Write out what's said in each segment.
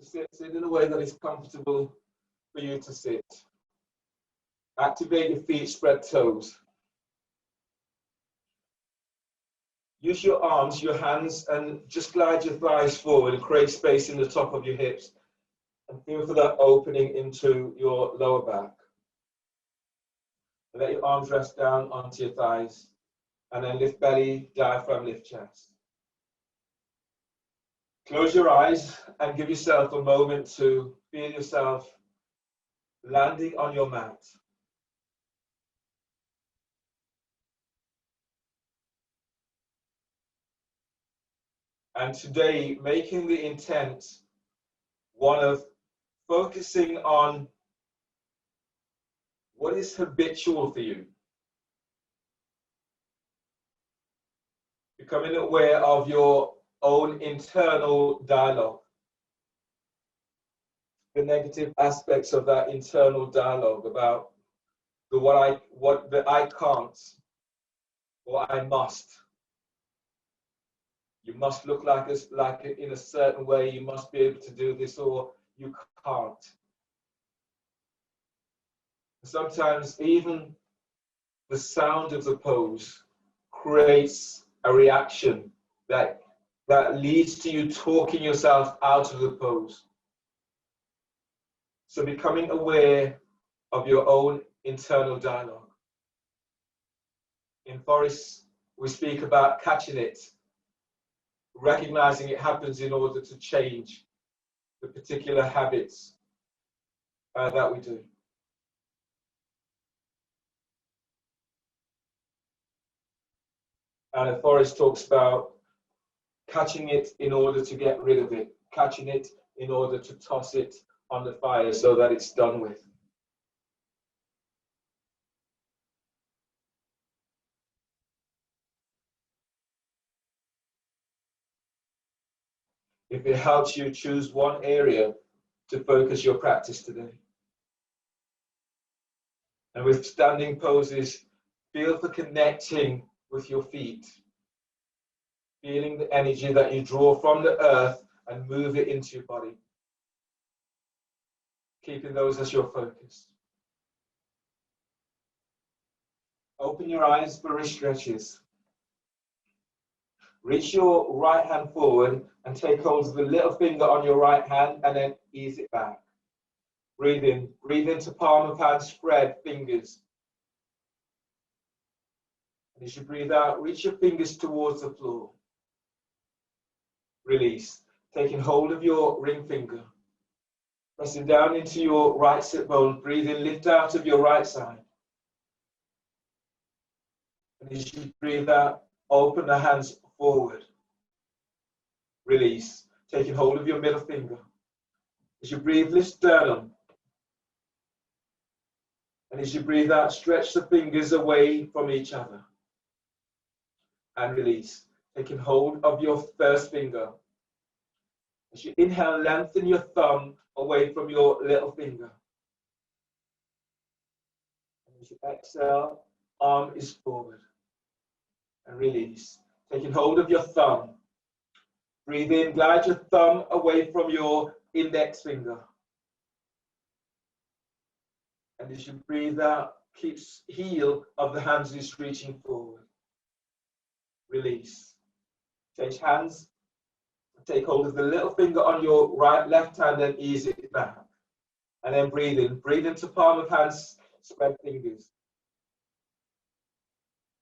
So sit in a way that is comfortable for you to sit. Activate your feet, spread toes. Use your arms, your hands, and just glide your thighs forward and create space in the top of your hips. And feel for that opening into your lower back. Let your arms rest down onto your thighs. And then lift belly, diaphragm, lift chest. Close your eyes and give yourself a moment to feel yourself landing on your mat. And today, making the intent one of focusing on what is habitual for you. Becoming aware of your own internal dialogue. The negative aspects of that internal dialogue about what I can't or I must. You must look like in a certain way, you must be able to do this, or you can't. Sometimes even the sound of the pose creates a reaction that leads to you talking yourself out of the pose. So becoming aware of your own internal dialogue. In Forest, we speak about catching it, recognizing it happens in order to change the particular habits that we do. And Forrest talks about catching it in order to get rid of it, catching it in order to toss it on the fire so that it's done with. If it helps you, choose one area to focus your practice today. And with standing poses, feel for connecting with your feet, feeling the energy that you draw from the earth and move it into your body, keeping those as your focus. Open your eyes for wrist stretches. Reach your right hand forward and take hold of the little finger on your right hand and then ease it back. Breathe in. Breathe into palm of hand, spread fingers. And as you breathe out, reach your fingers towards the floor. Release. Taking hold of your ring finger. Pressing down into your right sit bone. Breathe in, lift out of your right side. And as you breathe out, open the hands forward. Release. Taking hold of your middle finger. As you breathe, lift sternum. And as you breathe out, stretch the fingers away from each other. And release. Taking hold of your first finger. As you inhale, lengthen your thumb away from your little finger. And as you exhale, arm is forward. And release. Taking hold of your thumb. Breathe in, glide your thumb away from your index finger. And as you breathe out, keep heel of the hands is reaching forward. Release. Change hands. Take hold of the little finger on your left hand and ease it back. And then breathe in. Breathe into palm of hands, spread fingers.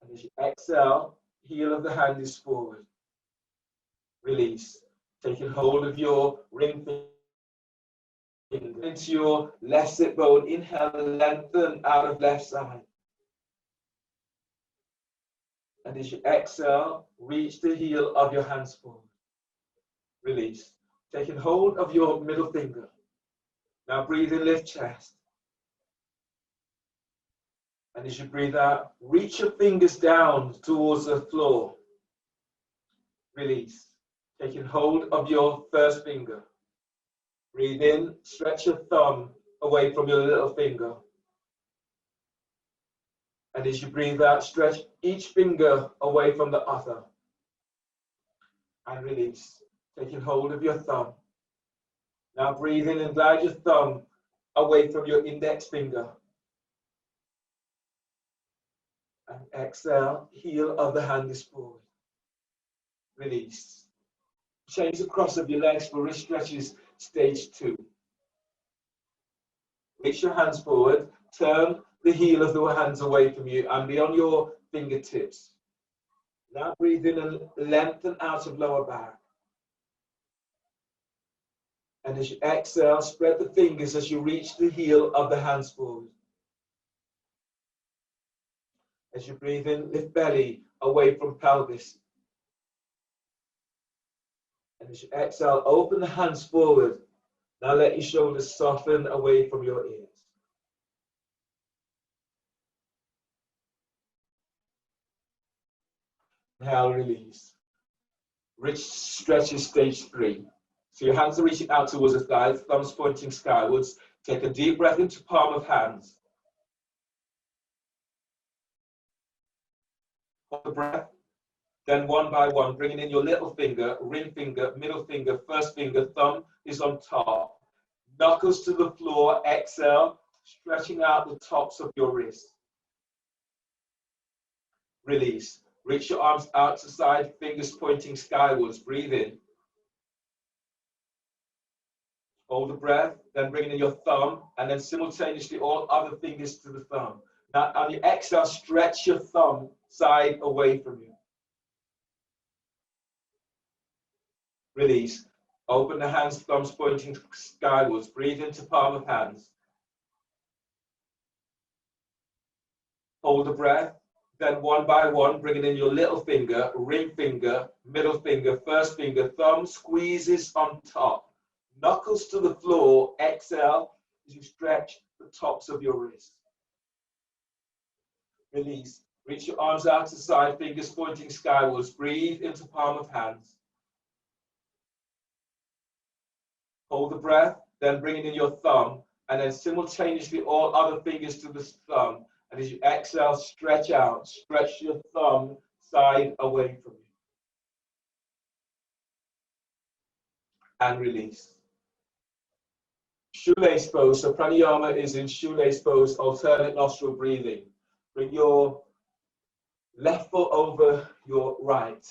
And as you exhale, heel of the hand is forward. Release. Taking hold of your ring finger into your left sit bone. Inhale, lengthen out of left side. And as you exhale, reach the heel of your hands forward. Release. Taking hold of your middle finger. Now breathe in, lift chest. And as you breathe out, reach your fingers down towards the floor. Release. Taking hold of your first finger. Breathe in, stretch your thumb away from your little finger. And as you breathe out, stretch each finger away from the other. And release. Taking hold of your thumb. Now breathe in and glide your thumb away from your index finger. And exhale, heel of the hand is forward. Release. Change the cross of your legs for wrist stretches, stage 2. Reach your hands forward, turn the heel of the hands away from you and beyond your fingertips. Now breathe in and lengthen out of lower back. And as you exhale, spread the fingers as you reach the heel of the hands forward. As you breathe in, lift belly away from pelvis. And as you exhale, open the hands forward. Now let your shoulders soften away from your ears. Inhale, release. Rich stretches, stage 3. So your hands are reaching out towards the thighs, thumbs pointing skywards. Take a deep breath into palm of hands. Hold the breath. Then one by one, bringing in your little finger, ring finger, middle finger, first finger, thumb is on top. Knuckles to the floor, exhale, stretching out the tops of your wrists. Release. Reach your arms out to side, fingers pointing skywards. Breathe in. Hold the breath, then bring in your thumb, and then simultaneously all other fingers to the thumb. Now, on your exhale, stretch your thumb side away from you. Release. Open the hands, thumbs pointing skywards. Breathe into palm of hands. Hold the breath. Then one by one, bringing in your little finger, ring finger, middle finger, first finger, thumb squeezes on top. Knuckles to the floor. Exhale as you stretch the tops of your wrists. Release. Reach your arms out to side, fingers pointing skywards. Breathe into palm of hands. Hold the breath, then bringing in your thumb, and then simultaneously all other fingers to the thumb. And as you exhale, stretch out. Stretch your thumb side away from you. And release. Shoelace pose. So pranayama is in shoelace pose, alternate nostril breathing. Bring your left foot over your right.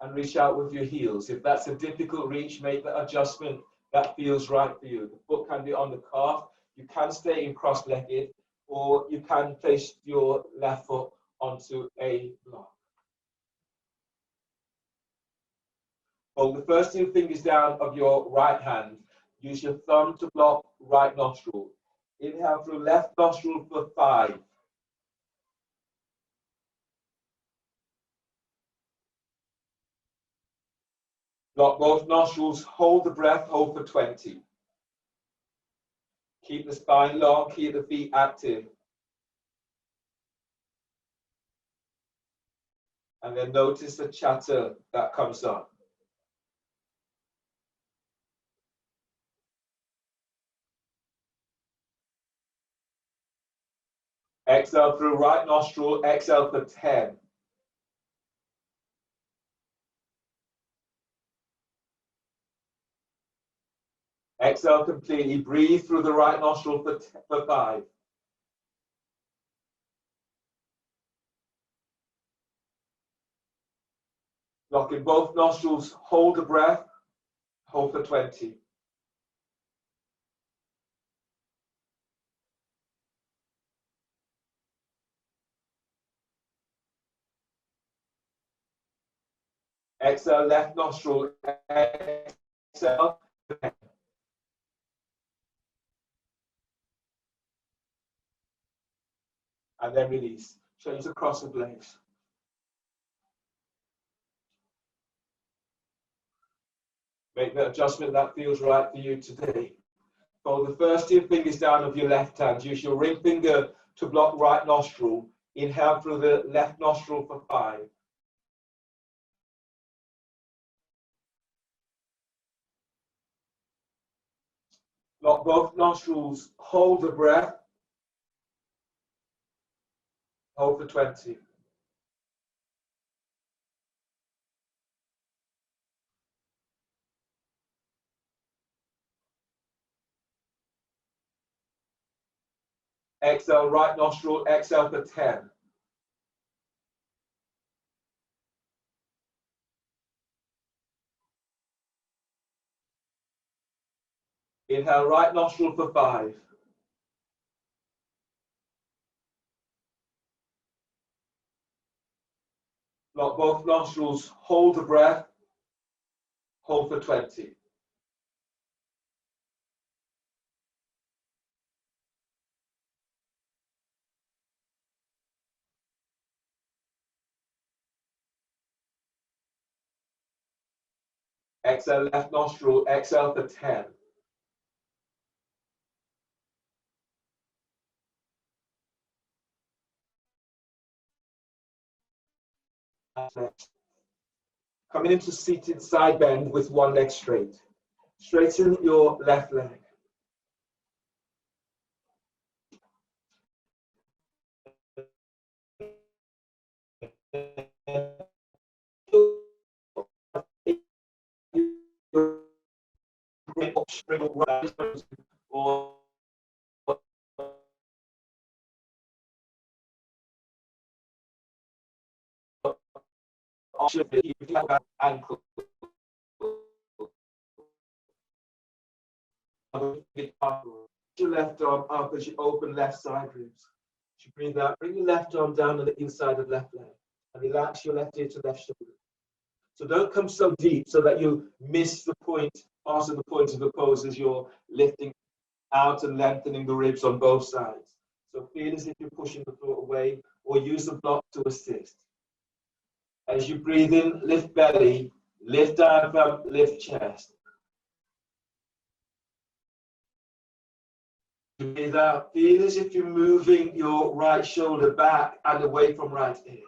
And reach out with your heels. If that's a difficult reach, make the adjustment that feels right for you. The foot can be on the calf. You can stay in cross-legged, or you can place your left foot onto a block. Hold the first 2 fingers down of your right hand. Use your thumb to block right nostril. Inhale through left nostril for 5. Block both nostrils, hold the breath, hold for 20. Keep the spine long, keep the feet active. And then notice the chatter that comes up. Exhale through right nostril, exhale for 10. Exhale completely, breathe through the right nostril for 5. Lock in both nostrils, hold the breath, hold for 20. Exhale, left nostril, exhale. And then release. Change the cross of legs. Make the adjustment that feels right for you today. Fold the first 2 fingers down of your left hand. Use your ring finger to block right nostril. Inhale through the left nostril for 5. Lock both nostrils. Hold the breath. Hold for 20. Exhale, right nostril, exhale for 10. Inhale, right nostril for 5. Lock both nostrils, hold the breath, hold for 20. Exhale, left nostril, exhale for 10. Next. Coming into seated side bend with one leg straight. Straighten your left leg. Or ankle. Your left arm up as you open left side ribs. As you breathe out, bring your left arm down on the inside of left leg and relax your left ear to left shoulder. So don't come so deep so that you miss the point, part of the point of the pose as you're lifting out and lengthening the ribs on both sides. So feel as if you're pushing the floor away or use the block to assist. As you breathe in, lift belly, lift diaphragm, lift chest. Breathe out, feel as if you're moving your right shoulder back and away from right ear.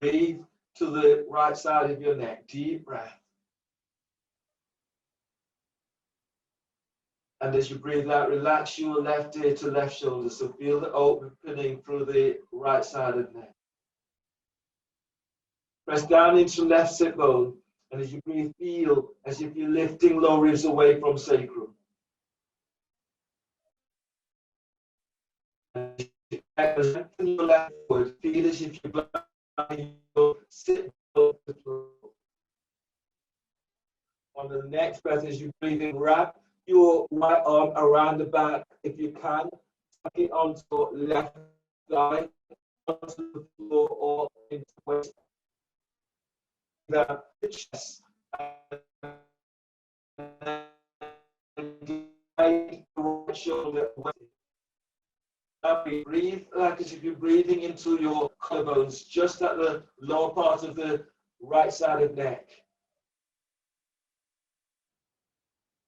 Breathe to the right side of your neck, deep breath. And as you breathe out, relax your left ear to left shoulder. So feel the opening through the right side of the neck. Press down into left sit bone. And as you breathe, feel as if you're lifting low ribs away from sacrum. Lengthen your left foot. Feel as if you're blowing your sit bone to the floor. On the next breath, as you breathe in, wrap your right arm around the back if you can. Tuck it onto your left thigh, onto the floor or into the waist. The chest. And right shoulder away. Now breathe like as if you're breathing into your collarbones, just at the lower part of the right side of the neck.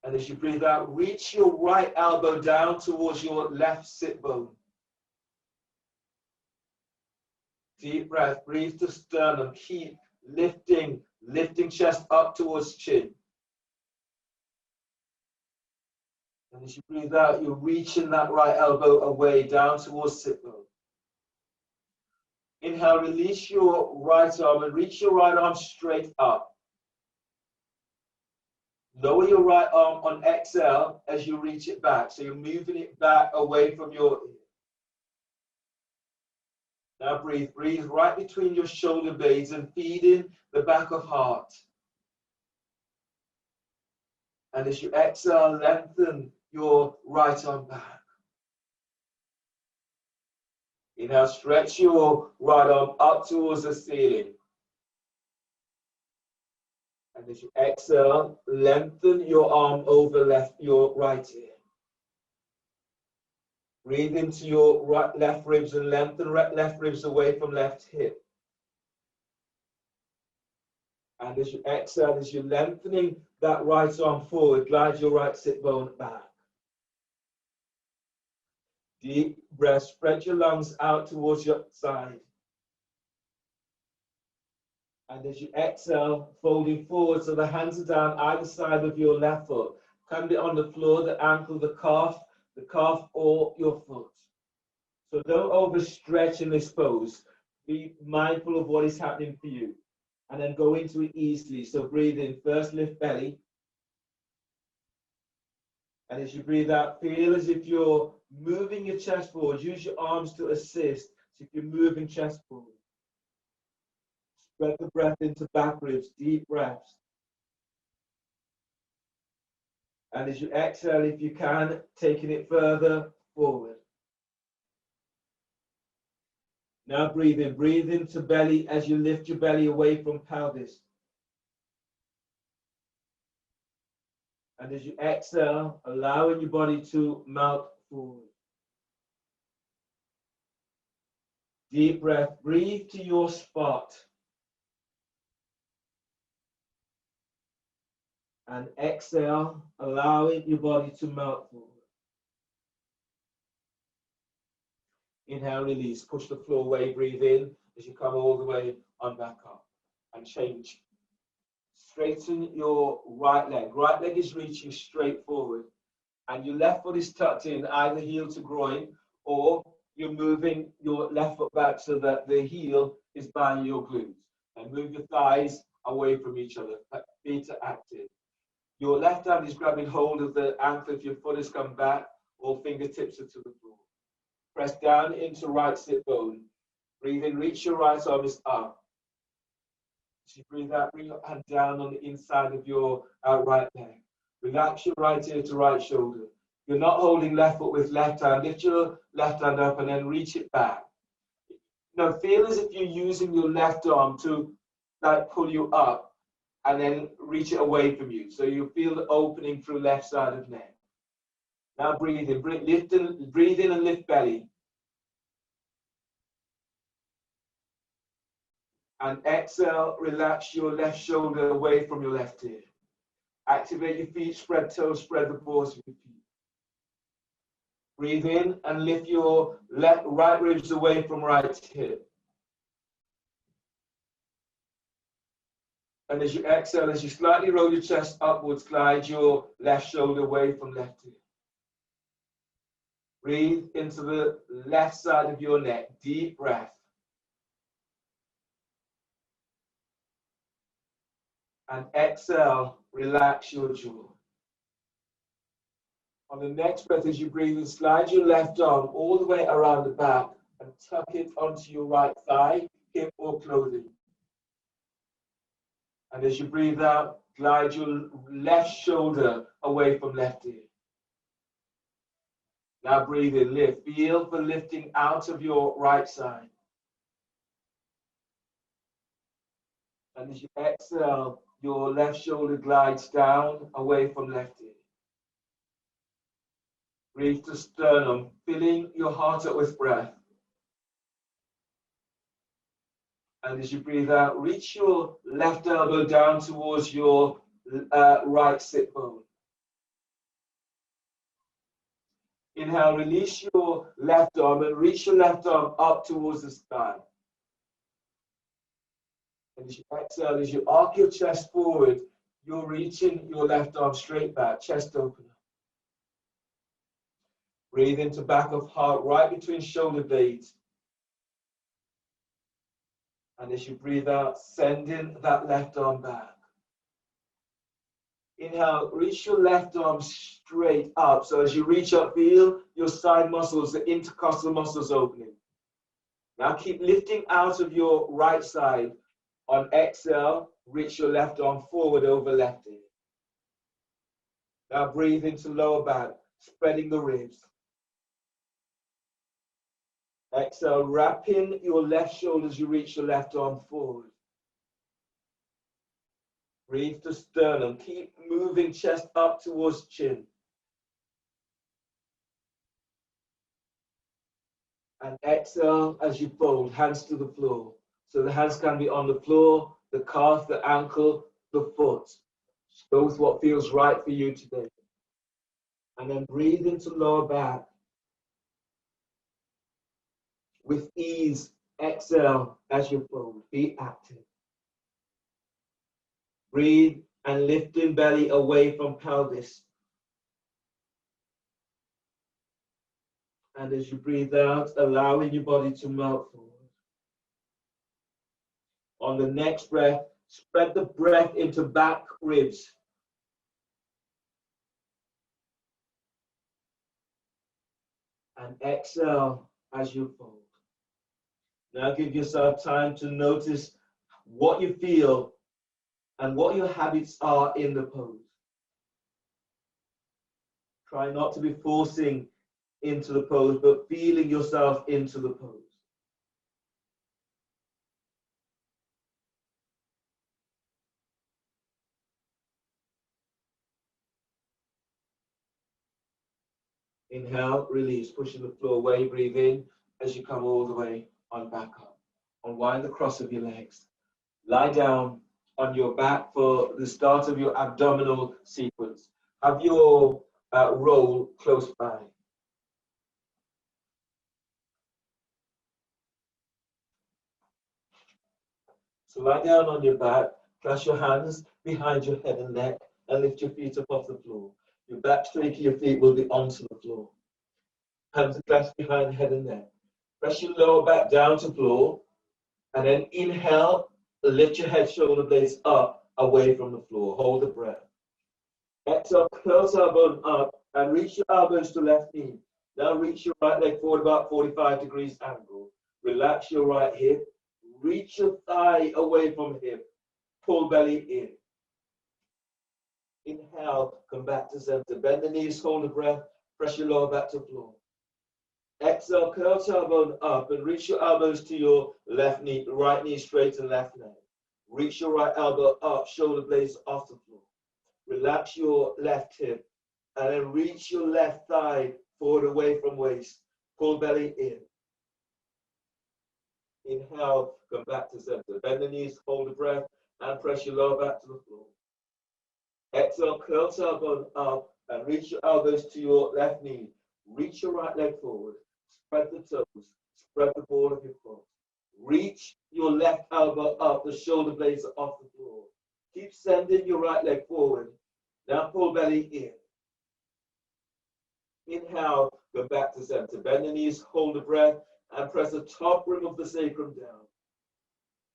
And as you breathe out, reach your right elbow down towards your left sit bone. Deep breath, breathe to sternum, keep lifting chest up towards chin. And as you breathe out, you're reaching that right elbow away down towards sit bone. Inhale, release your right arm and reach your right arm straight up. Lower your right arm on exhale as you reach it back. So you're moving it back away from your ear. Now breathe right between your shoulder blades and feed in the back of heart. And as you exhale, lengthen your right arm back. Inhale, stretch your right arm up towards the ceiling. And as you exhale, lengthen your arm over your right ear. Breathe into your left ribs and lengthen left ribs away from left hip. And as you exhale, as you're lengthening that right arm forward, glide your right sit bone back. Deep breath, spread your lungs out towards your side. And as you exhale, folding forward so the hands are down either side of your left foot. Can be on the floor, the ankle, the calf or your foot. So don't overstretch in this pose. Be mindful of what is happening for you. And then go into it easily. So breathe in, first lift belly. And as you breathe out, feel as if you're moving your chest forward. Use your arms to assist. So if you're moving chest forward. Spread the breath into back ribs, deep breaths. And as you exhale, if you can, taking it further forward. Now breathe into belly as you lift your belly away from pelvis. And as you exhale, allowing your body to melt forward. Deep breath, breathe to your spot. And exhale, allowing your body to melt forward. Inhale, release, push the floor away, breathe in as you come all the way on back up. And change. Straighten your right leg. Right leg is reaching straight forward. And your left foot is tucked in, either heel to groin, or you're moving your left foot back so that the heel is by your glutes. And move your thighs away from each other. Feet are active. Your left hand is grabbing hold of the ankle if your foot has come back, or fingertips are to the floor. Press down into right sit bone. Breathe in, reach your right arm is up. As you breathe out, bring your hand down on the inside of your right leg. Relax your right ear to right shoulder. You're not holding left foot with left hand. Lift your left hand up and then reach it back. Now feel as if you're using your left arm to pull you up and then reach it away from you. So you feel the opening through left side of neck. Now breathe in, breathe in and lift belly. And exhale, relax your left shoulder away from your left ear. Activate your feet, spread toes, spread the balls of your feet. Breathe in and lift your right ribs away from right hip. And as you exhale, as you slightly roll your chest upwards, glide your left shoulder away from left ear. Breathe into the left side of your neck. Deep breath. And exhale, relax your jaw. On the next breath, as you breathe in, slide your left arm all the way around the back and tuck it onto your right thigh, hip, or clothing. And as you breathe out, glide your left shoulder away from left ear. Now breathe in, lift. Feel the lifting out of your right side. And as you exhale, your left shoulder glides down away from left ear. Breathe to sternum, filling your heart up with breath. And as you breathe out, reach your left elbow down towards your right sit bone. Inhale, release your left arm and reach your left arm up towards the sky. And as you exhale, as you arc your chest forward, you're reaching your left arm straight back, chest open. Breathe into back of heart, right between shoulder blades. And as you breathe out, sending that left arm back. Inhale, reach your left arm straight up. So as you reach up, feel your side muscles, the intercostal muscles opening. Now keep lifting out of your right side. On exhale, reach your left arm forward over left ear. Now breathe into lower back, spreading the ribs. Exhale, wrapping your left shoulder as you reach your left arm forward. Breathe to sternum. Keep moving chest up towards chin. And exhale as you fold, hands to the floor. So the hands can be on the floor, the calf, the ankle, the foot. Go with what feels right for you today. And then breathe into lower back. With ease, exhale as you fold. Be active. Breathe and lifting belly away from pelvis. And as you breathe out, allowing your body to melt forward. On the next breath, spread the breath into back ribs. And exhale as you fold. Now give yourself time to notice what you feel and what your habits are in the pose. Try not to be forcing into the pose, but feeling yourself into the pose. Inhale, release, pushing the floor away, breathe in as you come all the way on back up. Unwind the cross of your legs. Lie down on your back for the start of your abdominal sequence. Have your roll close by. So lie down on your back, clasp your hands behind your head and neck, and lift your feet up off the floor. Your back straight, your feet will be onto the floor. Hands are clasped behind head and neck. Press your lower back down to floor, and then inhale, lift your head, shoulder blades up, away from the floor. Hold the breath. Exhale, curl elbows up, and reach your elbows to left knee. Now reach your right leg forward about 45 degrees angle. Relax your right hip. Reach your thigh away from hip. Pull belly in. Inhale, come back to center. Bend the knees, hold the breath. Press your lower back to floor. Exhale, curl tailbone up and reach your elbows to your left knee, right knee straight and left leg. Reach your right elbow up, shoulder blades off the floor. Relax your left hip and then reach your left thigh forward away from waist. Pull belly in. Inhale, come back to center. Bend the knees, hold the breath, and press your lower back to the floor. Exhale, curl tailbone up and reach your elbows to your left knee. Reach your right leg forward. Spread the toes. Spread the ball of your foot. Reach your left elbow up. The shoulder blades are off the floor. Keep sending your right leg forward. Now pull belly in. Inhale, go back to center. Bend the knees, hold the breath, and press the top rim of the sacrum down.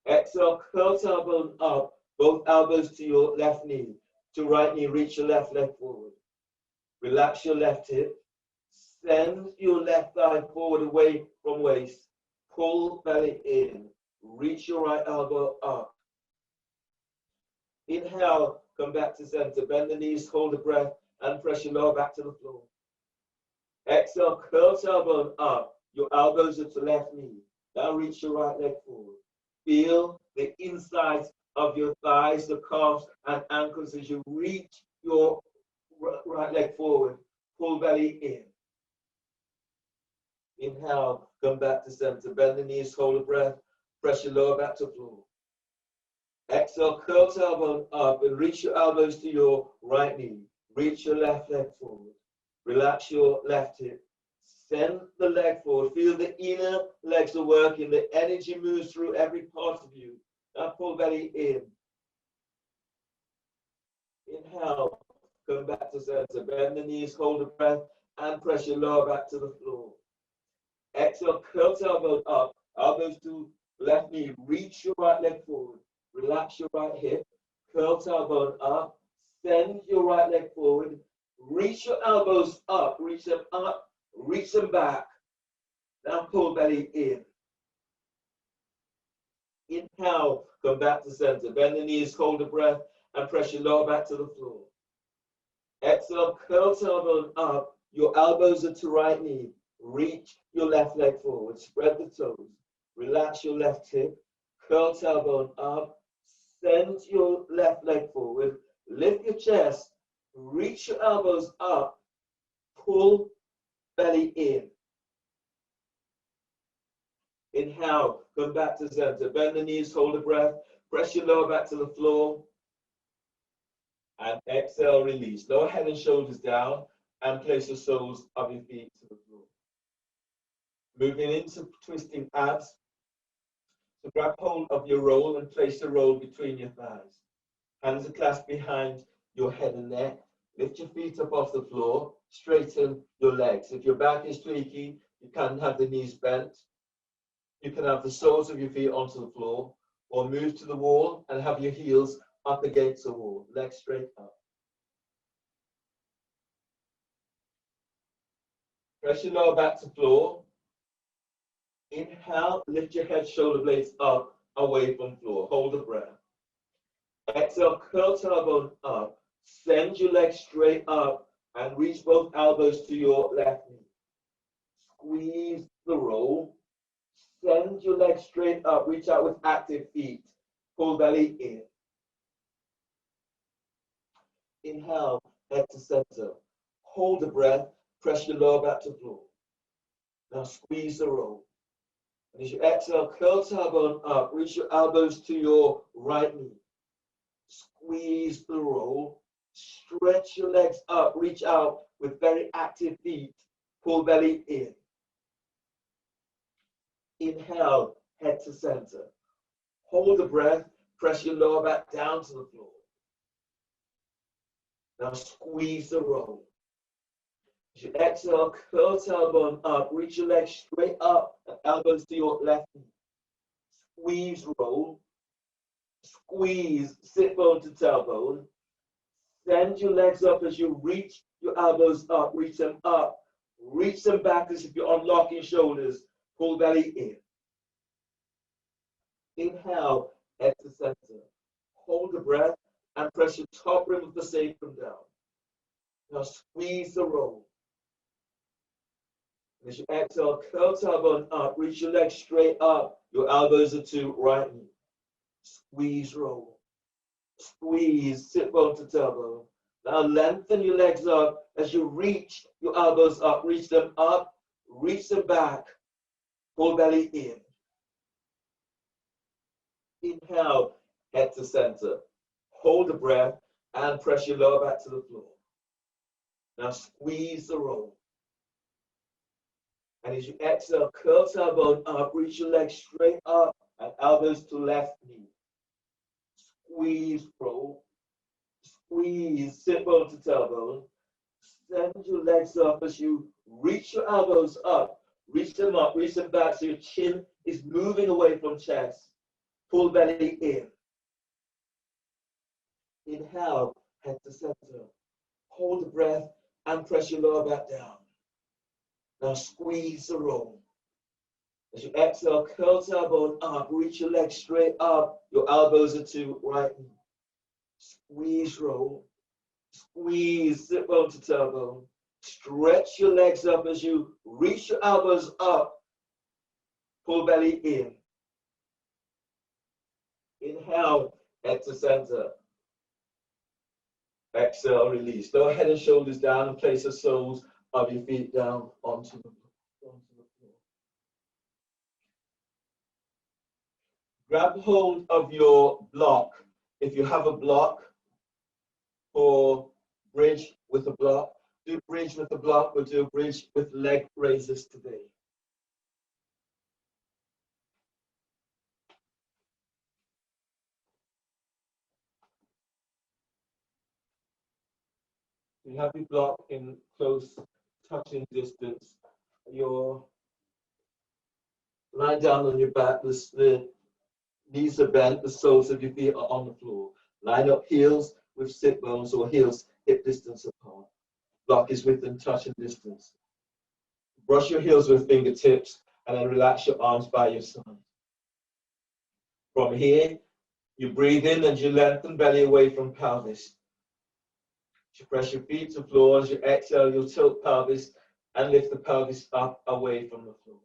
Exhale, curl tailbone up, both elbows to your left knee. To right knee, reach your left leg forward. Relax your left hip. Send your left thigh forward away from waist. Pull belly in. Reach your right elbow up. Inhale, come back to center. Bend the knees, hold the breath, and press your lower back to the floor. Exhale, curl tailbone up. Your elbows are to left knee. Now reach your right leg forward. Feel the insides of your thighs, the calves, and ankles as you reach your right leg forward. Pull belly in. Inhale, come back to center. Bend the knees, hold the breath. Press your lower back to floor. Exhale, curl tailbone up and reach your elbows to your right knee. Reach your left leg forward. Relax your left hip. Send the leg forward. Feel the inner legs are working. The energy moves through every part of you. Now pull belly in. Inhale, come back to center. Bend the knees, hold the breath, and press your lower back to the floor. Exhale, curl tailbone up. Elbows to left knee. Reach your right leg forward. Relax your right hip. Curl tailbone up. Send your right leg forward. Reach your elbows up. Reach them up. Reach them back. Now pull belly in. Inhale, come back to center. Bend the knees, hold the breath, and press your lower back to the floor. Exhale, curl tailbone up. Your elbows are to right knee. Reach your left leg forward. Spread the toes. Relax your left hip. Curl tailbone up. Send your left leg forward. Lift your chest. Reach your elbows up. Pull belly in. Inhale, come back to center. Bend the knees, hold the breath. Press your lower back to the floor. And exhale, release. Lower head and shoulders down and place the soles of your feet to the floor. Moving into twisting abs. So grab hold of your roll and place the roll between your thighs. Hands are clasped behind your head and neck. Lift your feet up off the floor. Straighten your legs. If your back is tweaky, you can have the knees bent. You can have the soles of your feet onto the floor, or move to the wall and have your heels up against the wall. Legs straight up. Press your lower back to floor. Inhale, lift your head, shoulder blades up, away from floor. Hold the breath. Exhale, curl tailbone up. Send your legs straight up and reach both elbows to your left knee. Squeeze the roll. Send your legs straight up. Reach out with active feet. Pull belly in. Inhale, head to center. Hold the breath. Press your lower back to floor. Now squeeze the roll. And as you exhale, curl tailbone up. Reach your elbows to your right knee. Squeeze the roll. Stretch your legs up. Reach out with very active feet. Pull belly in. Inhale, head to center. Hold the breath. Press your lower back down to the floor. Now squeeze the roll. As you exhale, curl tailbone up. Reach your legs straight up and elbows to your left knee. Squeeze roll. Squeeze sit bone to tailbone. Send your legs up as you reach your elbows up. Reach them up. Reach them back as if you're unlocking shoulders. Pull belly in. Inhale, head to center. Hold the breath and press your top rim of the sacrum down. Now squeeze the roll. As you exhale, curl tailbone up. Reach your legs straight up. Your elbows are to right knee. Squeeze roll. Squeeze sit bone to tailbone. Now lengthen your legs up as you reach your elbows up. Reach them up. Reach them back. Pull belly in. Inhale, head to center. Hold the breath and press your lower back to the floor. Now squeeze the roll. And as you exhale, curl tailbone up. Reach your legs straight up and elbows to left knee. Squeeze roll. Squeeze sit bone to tailbone. Send your legs up as you reach your elbows up. Reach them up, reach them back so your chin is moving away from chest. Pull belly in. Inhale, head to center. Hold the breath and press your lower back down. Now squeeze the roll. As you exhale, curl tailbone up. Reach your legs straight up. Your elbows are to right knee. Squeeze roll. Squeeze sit bone to tailbone. Stretch your legs up as you reach your elbows up. Pull belly in. Inhale, head to center. Exhale, release. Lower head and shoulders down and place the soles of your feet down onto the floor. Grab hold of your block. If you have a block or bridge with a block, do bridge with a block or do bridge with leg raises today. You have your block in close touching distance. You're lying down on your back, the knees are bent, the soles of your feet are on the floor. Line up heels with sit bones or heels hip distance apart. Block is within touching distance. Brush your heels with fingertips and then relax your arms by your side. From here, you breathe in and you lengthen belly away from pelvis. You press your feet to floor. As you exhale, you'll tilt pelvis and lift the pelvis up away from the floor.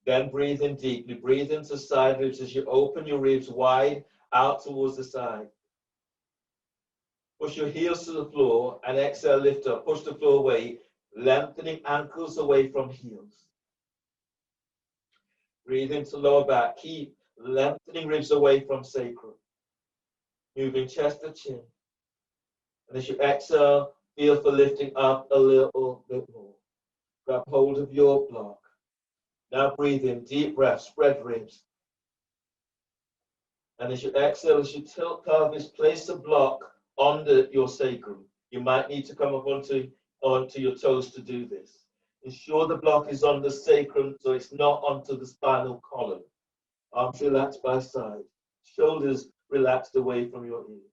Then breathe in deeply. Breathe into side ribs as you open your ribs wide out towards the side. Push your heels to the floor and exhale, lift up. Push the floor away, lengthening ankles away from heels. Breathe into lower back. Keep lengthening ribs away from sacrum. Moving chest to chin. And as you exhale, feel for lifting up a little bit more. Grab hold of your block. Now breathe in, deep breath, spread ribs. And as you exhale, as you tilt pelvis, place the block under your sacrum. You might need to come up onto your toes to do this. Ensure the block is on the sacrum so it's not onto the spinal column. Arms relaxed by side. Shoulders relaxed away from your ears.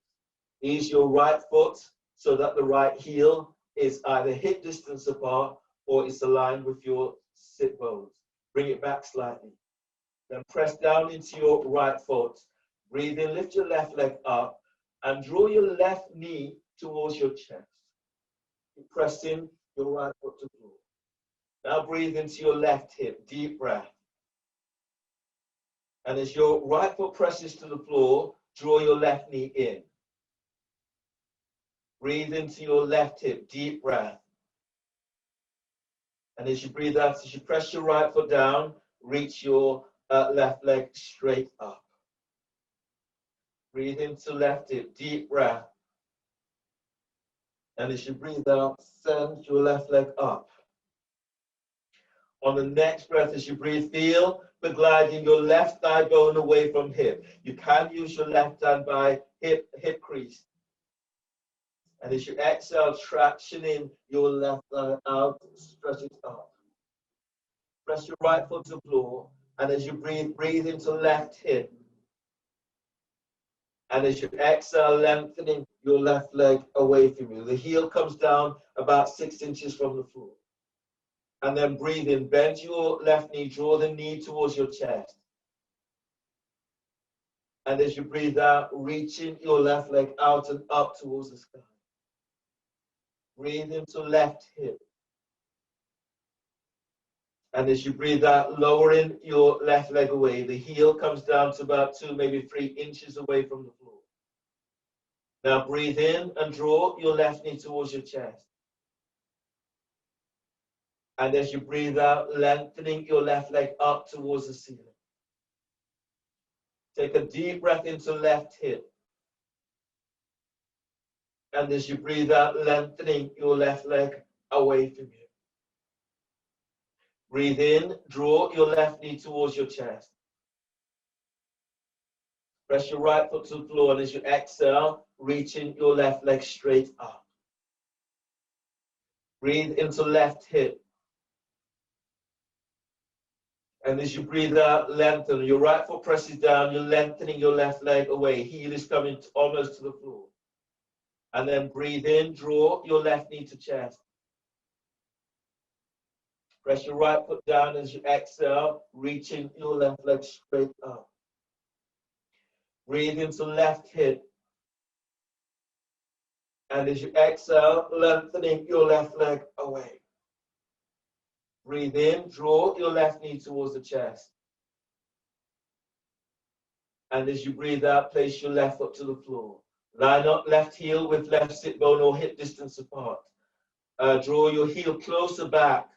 Ease your right foot so that the right heel is either hip distance apart or it's aligned with your sit bones. Bring it back slightly. Then press down into your right foot. Breathe in, lift your left leg up, and draw your left knee towards your chest. Keep pressing your right foot to the floor. Now breathe into your left hip, deep breath. And as your right foot presses to the floor, draw your left knee in. Breathe into your left hip, deep breath. And as you breathe out, as you press your right foot down, reach your left leg straight up. Breathe into left hip, deep breath. And as you breathe out, send your left leg up. On the next breath, as you breathe, feel the gliding your left thigh bone away from hip. You can use your left hand by hip crease. And as you exhale, traction in your left thigh out, stretch it up. Press your right foot to the floor. And as you breathe, breathe into left hip. And as you exhale, lengthening your left leg away from you. The heel comes down about 6 inches from the floor. And then breathe in, bend your left knee, draw the knee towards your chest. And as you breathe out, reaching your left leg out and up towards the sky. Breathe into left hip. And as you breathe out, lowering your left leg away. The heel comes down to about 2, maybe 3 inches away from the floor. Now breathe in and draw your left knee towards your chest. And as you breathe out, lengthening your left leg up towards the ceiling. Take a deep breath into left hip. And as you breathe out, lengthening your left leg away from you. Breathe in, draw your left knee towards your chest. Press your right foot to the floor, and as you exhale, reaching your left leg straight up. Breathe into left hip. And as you breathe out, lengthen. Your right foot presses down, you're lengthening your left leg away. Heel is coming almost to the floor. And then breathe in, draw your left knee to chest. Press your right foot down as you exhale, reaching your left leg straight up. Breathe into left hip. And as you exhale, lengthening your left leg away. Breathe in, draw your left knee towards the chest. And as you breathe out, place your left foot to the floor. Line up left heel with left sit bone or hip distance apart. Draw your heel closer back.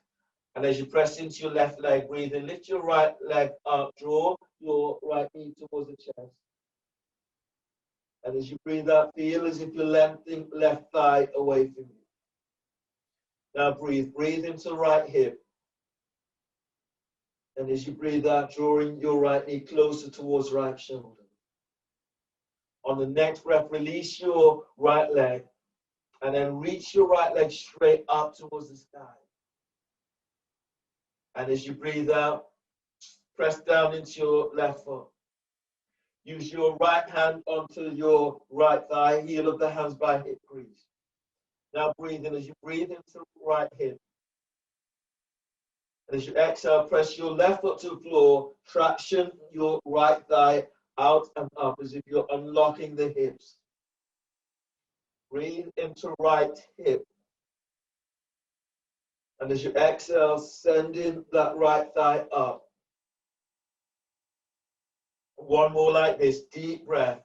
And as you press into your left leg, breathe in, lift your right leg up, draw your right knee towards the chest. And as you breathe out, feel as if you're lengthening left thigh away from you. Now breathe into right hip. And as you breathe out, drawing your right knee closer towards right shoulder. On the next breath, release your right leg. And then reach your right leg straight up towards the sky. And as you breathe out, press down into your left foot. Use your right hand onto your right thigh, heel of the hands by hip crease. Now breathe in. As you breathe into right hip. And as you exhale, press your left foot to the floor, traction your right thigh out and up as if you're unlocking the hips. Breathe into right hip. And as you exhale, sending that right thigh up. One more like this, deep breath.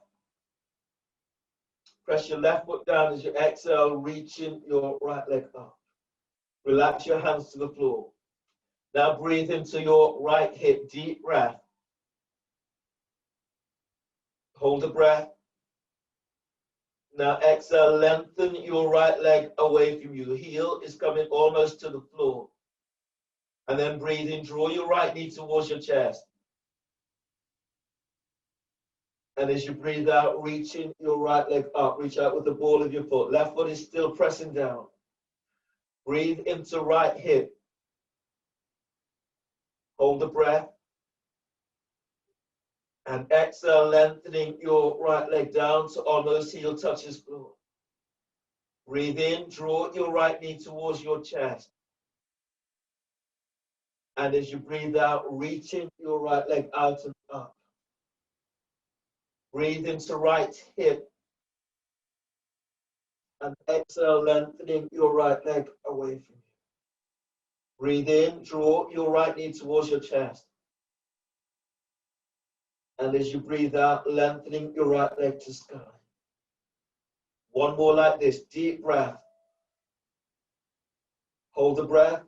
Press your left foot down as you exhale, reaching your right leg up. Relax your hands to the floor. Now breathe into your right hip, deep breath. Hold the breath. Now exhale, lengthen your right leg away from you. The heel is coming almost to the floor. And then breathe in, draw your right knee towards your chest. And as you breathe out, reaching your right leg up, reach out with the ball of your foot. Left foot is still pressing down. Breathe into right hip. Hold the breath. And exhale, lengthening your right leg down to almost heel touches floor. Breathe in, draw your right knee towards your chest. And as you breathe out, reaching your right leg out and up. Breathe into right hip. And exhale, lengthening your right leg away from you. Breathe in, draw your right knee towards your chest. And as you breathe out, lengthening your right leg to sky. One more like this, deep breath. Hold the breath.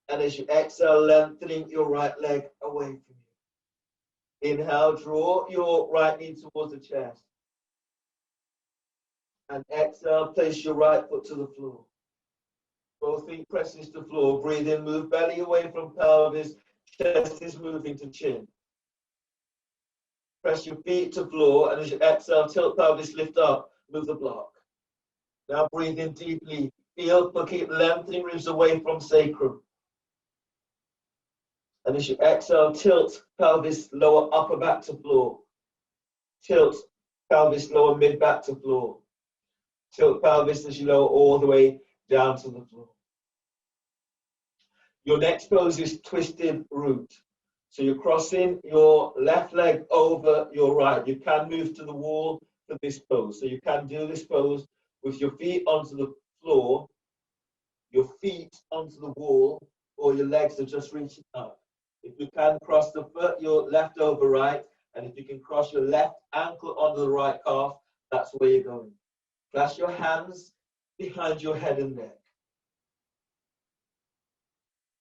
And as you exhale, lengthening your right leg away from you. Inhale, draw your right knee towards the chest. And exhale, place your right foot to the floor. Both feet pressing to the floor. Breathe in, move belly away from pelvis. Chest is moving to chin. Press your feet to floor, and as you exhale, tilt pelvis, lift up, move the block. Now breathe in deeply. Feel, but keep lengthening ribs away from sacrum. And as you exhale, tilt pelvis, lower upper back to floor. Tilt pelvis, lower mid back to floor. Tilt pelvis as you lower all the way down to the floor. Your next pose is twisted root. So you're crossing your left leg over your right. You can move to the wall for this pose. So you can do this pose with your feet onto the floor, your feet onto the wall, or your legs are just reaching up. If you can cross the foot, your left over right, and if you can cross your left ankle onto the right calf, that's where you're going. Clasp your hands behind your head and neck.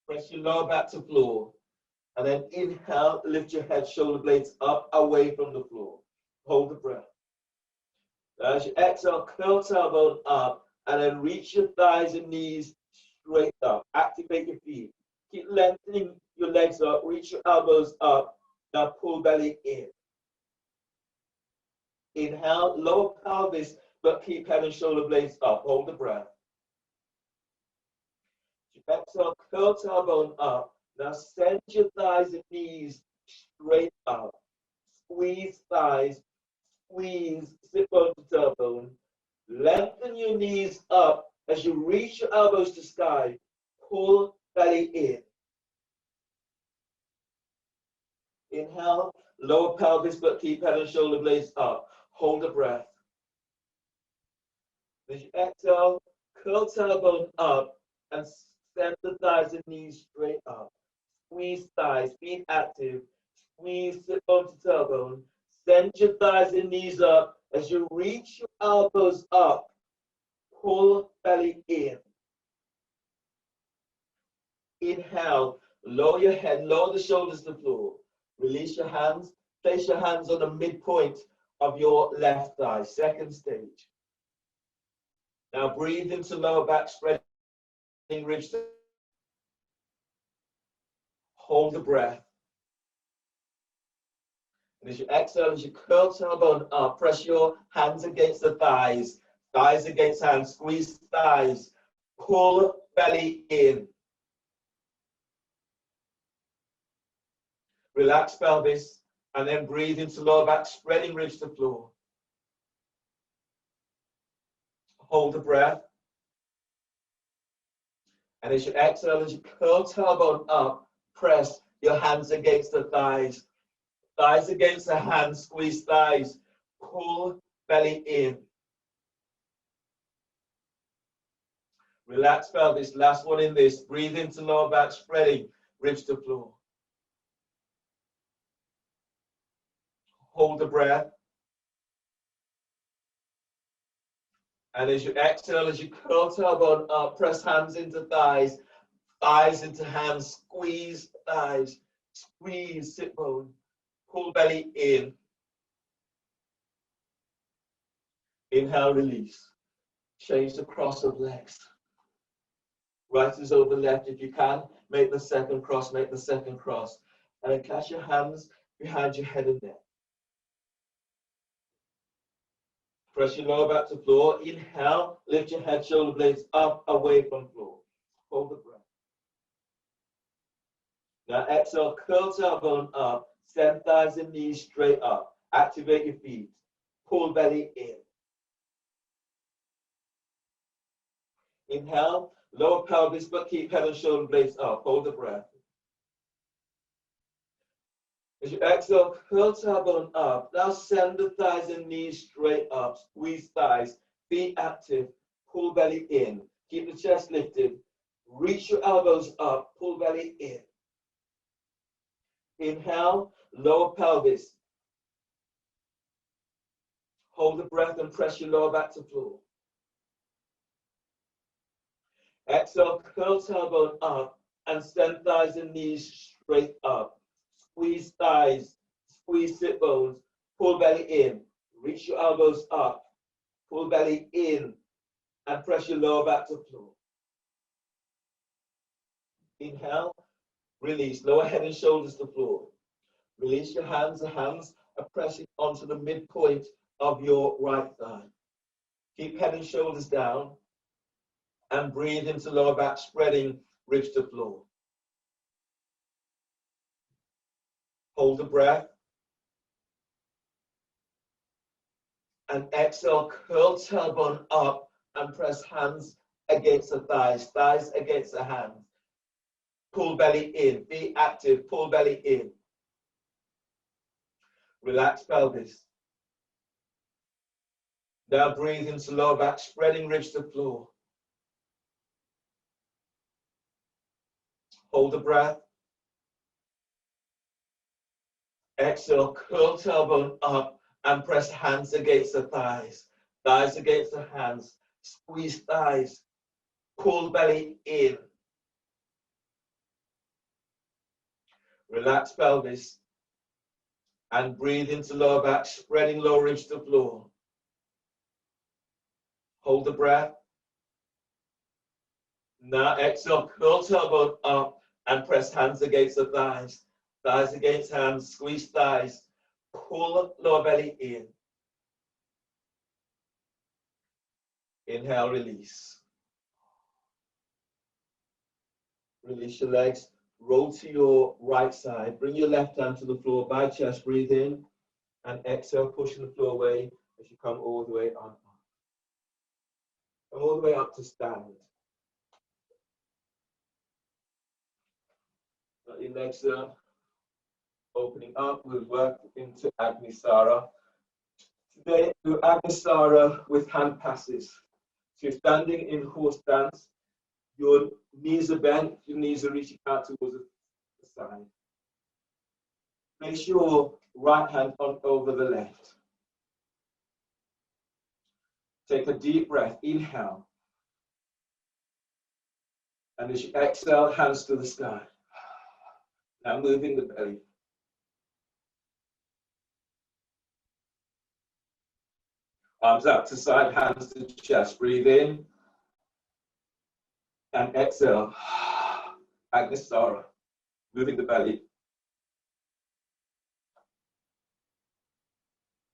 Press your lower back to floor. And then inhale, lift your head, shoulder blades up, away from the floor. Hold the breath. As you exhale, curl tailbone up, and then reach your thighs and knees straight up. Activate your feet. Keep lengthening your legs up, reach your elbows up. Now pull belly in. Inhale, lower pelvis, but keep head and shoulder blades up. Hold the breath. Exhale, curl tailbone up. Now send your thighs and knees straight up. Squeeze thighs, squeeze, sit bone to tailbone. Lengthen your knees up as you reach your elbows to sky. Pull belly in. Inhale, lower pelvis, but keep head and shoulder blades up. Hold the breath. As you exhale, curl tailbone up and send the thighs and knees straight up. Squeeze thighs, feet active. Squeeze, sit bone to tailbone. Send your thighs and knees up as you reach your elbows up. Pull belly in. Inhale, lower your head, lower the shoulders to the floor. Release your hands. Place your hands on the midpoint of your left thigh. Second stage. Now breathe into lower back, spreading ribs. Hold the breath. And as you exhale, as you curl tailbone up, press your hands against the thighs, thighs against hands, squeeze thighs, pull belly in. Relax pelvis, and then breathe into lower back, spreading ribs to floor. Hold the breath. And as you exhale, as you curl tailbone up, press your hands against the thighs. Thighs against the hands, squeeze thighs, pull belly in. Relax pelvis, last one in this. Breathe into lower back, spreading ribs to floor. Hold the breath. And as you exhale, as you curl tailbone up, press hands into thighs, thighs into hands, squeeze thighs, squeeze sit bone, pull belly in. Inhale, release. Change the cross of legs. Right is over left. If you can, make the second cross, make the second cross. And then catch your hands behind your head and neck. Press your lower back to floor. Inhale, lift your head, shoulder blades up, away from floor. Hold the breath. Now exhale, curl tailbone up, send thighs and knees straight up. Activate your feet. Pull belly in. Inhale, lower pelvis, but keep head and shoulder blades up. Hold the breath. As you exhale, curl tailbone up. Now send the thighs and knees straight up. Squeeze thighs. Feet active. Pull belly in. Keep the chest lifted. Reach your elbows up. Pull belly in. Inhale, lower pelvis. Hold the breath and press your lower back to floor. Exhale, curl tailbone up and send thighs and knees straight up. Squeeze thighs, squeeze sit bones, pull belly in. Reach your elbows up, pull belly in, and press your lower back to floor. Inhale, release, lower head and shoulders to floor. Release your hands, the hands are pressing onto the midpoint of your right thigh. Keep head and shoulders down and breathe into lower back, spreading ribs to floor. Hold the breath. And exhale, curl tailbone up and press hands against the thighs, thighs against the hands. Pull belly in, be active, pull belly in. Relax pelvis. Now breathe into lower back, spreading ribs to floor. Hold the breath. Exhale, curl tailbone up and press hands against the thighs, thighs against the hands. Squeeze thighs, pull belly in. Relax pelvis and breathe into lower back, spreading lower ribs to floor. Hold the breath. Now exhale, curl tailbone up and press hands against the thighs, thighs against hands, squeeze thighs, pull lower belly in. Inhale, release. Release your legs, roll to your right side, bring your left hand to the floor by chest, breathe in, and exhale, pushing the floor away as you come all the way up. Come all the way up to stand. Your legs are opening up, we'll work into Agnisara. Today, do Agnisara with hand passes. So you're standing in horse stance, your knees are bent, your knees are reaching out towards the side. Place your right hand on over the left. Take a deep breath, inhale. And as you exhale, hands to the sky. Now moving the belly. Arms out to side, hands to chest. Breathe in. And exhale. Agnisara. Moving the belly.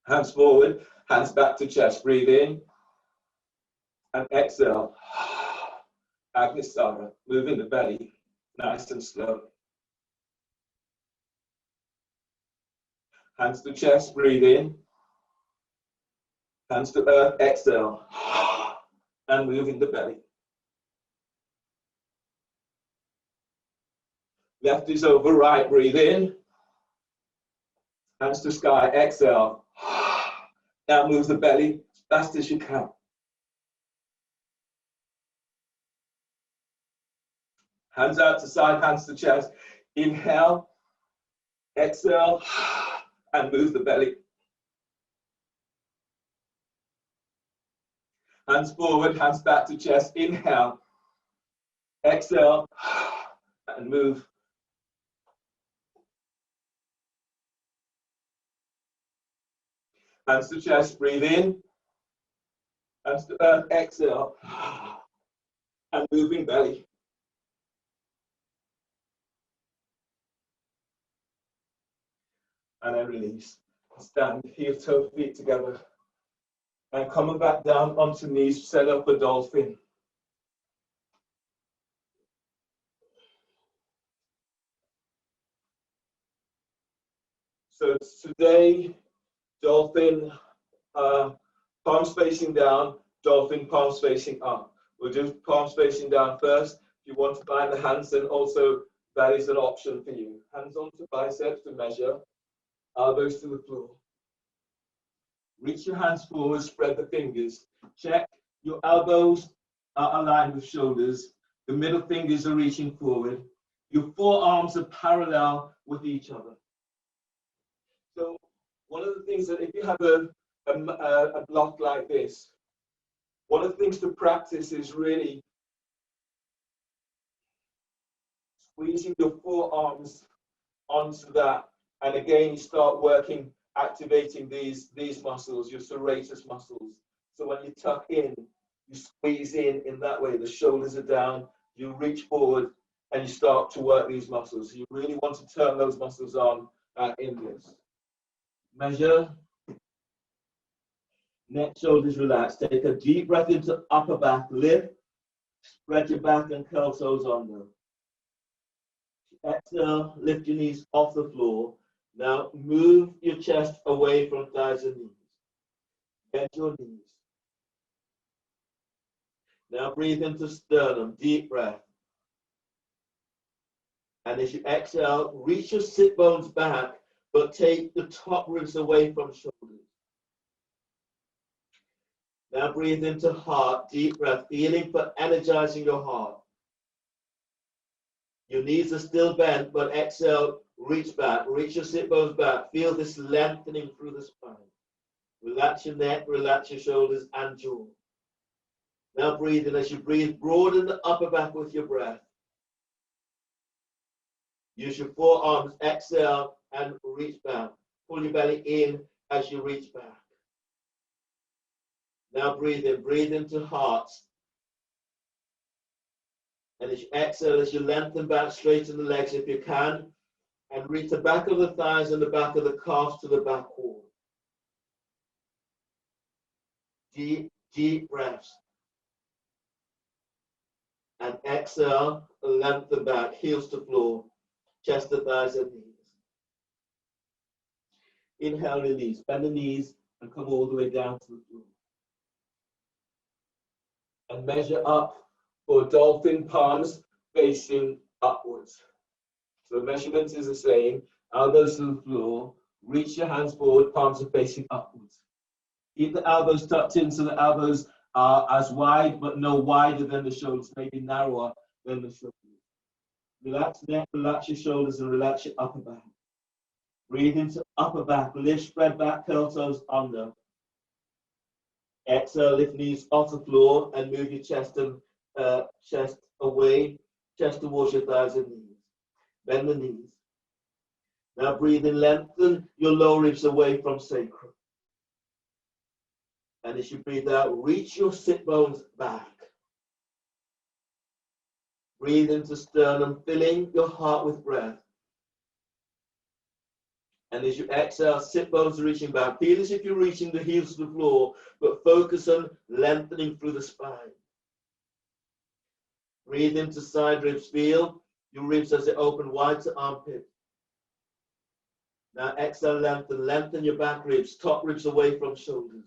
Hands forward, hands back to chest. Breathe in. And exhale. Agnisara. Moving the belly. Nice and slow. Hands to chest, breathe in. Hands to earth, exhale. And moving the belly. Left is over right, breathe in. Hands to sky, exhale. Now move the belly as fast as you can. Hands out to side, hands to chest. Inhale, exhale, and move the belly. Hands forward, hands back to chest. Inhale, exhale, and move. Hands to chest, breathe in. Hands to earth, exhale, and moving belly. And then release. Stand, heel, toe, feet together. And coming back down onto knees, set up a dolphin. So today, dolphin, palms facing down, dolphin, palms facing up. We'll do palms facing down first. If you want to bind the hands, then also that is an option for you. Hands onto biceps to measure. elbows to the floor. Reach your hands forward, spread the fingers. Check your elbows are aligned with shoulders. The middle fingers are reaching forward. Your forearms are parallel with each other. So one of the things that if you have a block like this, one of the things to practice is really squeezing your forearms onto that. And again, you start working, activating these muscles, your serratus muscles. So when you tuck in, you squeeze in that way. The shoulders are down, you reach forward, and you start to work these muscles. So you really want to turn those muscles on in this. Measure. Neck, shoulders relaxed. Take a deep breath into upper back. Lift. Spread your back and curl toes under. Exhale. Lift your knees off the floor. Now move your chest away from thighs and knees. Bend your knees. Now breathe into sternum. Deep breath. And as you exhale, reach your sit bones back, but take the top ribs away from shoulders. Now breathe into heart, deep breath, feeling for energizing your heart. Your knees are still bent, but exhale, reach back, reach your sit bones back. Feel this lengthening through the spine. Relax your neck, relax your shoulders and jaw. Now breathe in. As you breathe, broaden the upper back with your breath. Use your forearms, exhale and reach back. Pull your belly in as you reach back. Now breathe into heart. And as you exhale, as you lengthen back, straighten the legs if you can, and reach the back of the thighs and the back of the calves to the back wall. Deep, deep breaths. And exhale, lengthen back, heels to floor, chest to thighs and knees. Inhale, release, bend the knees and come all the way down to the floor. And measure up for dolphin, palms facing upwards. So the measurement is the same. Elbows to the floor. Reach your hands forward, palms are facing upwards. Keep the elbows tucked in so the elbows are as wide but no wider than the shoulders, maybe narrower than the shoulders. Relax neck, relax your shoulders and relax your upper back. Breathe into upper back, lift, spread back, curl toes under. Exhale, lift knees off the floor and move your chest away, chest towards your thighs and knees. Bend the knees. Now breathe in, lengthen your lower ribs away from sacrum. And as you breathe out, reach your sit bones back. Breathe into sternum, filling your heart with breath. And as you exhale, sit bones reaching back. Feel as if you're reaching the heels to the floor, but focus on lengthening through the spine. Breathe into side ribs. Feel your ribs as they open wide to armpit. Now exhale, lengthen your back ribs, top ribs away from shoulders.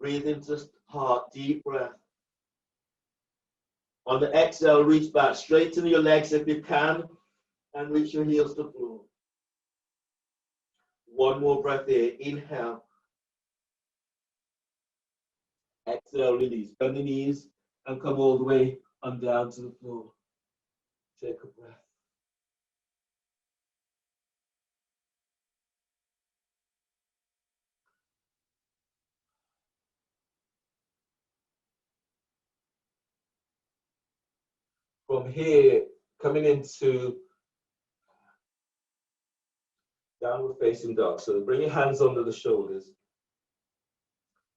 Breathe into heart, deep breath. On the exhale, reach back, straighten your legs if you can, and reach your heels to the floor. One more breath here. Inhale. Exhale, release. Bend the knees and come all the way on down to the floor. Take a breath. From here, coming into downward facing dog. So bring your hands under the shoulders.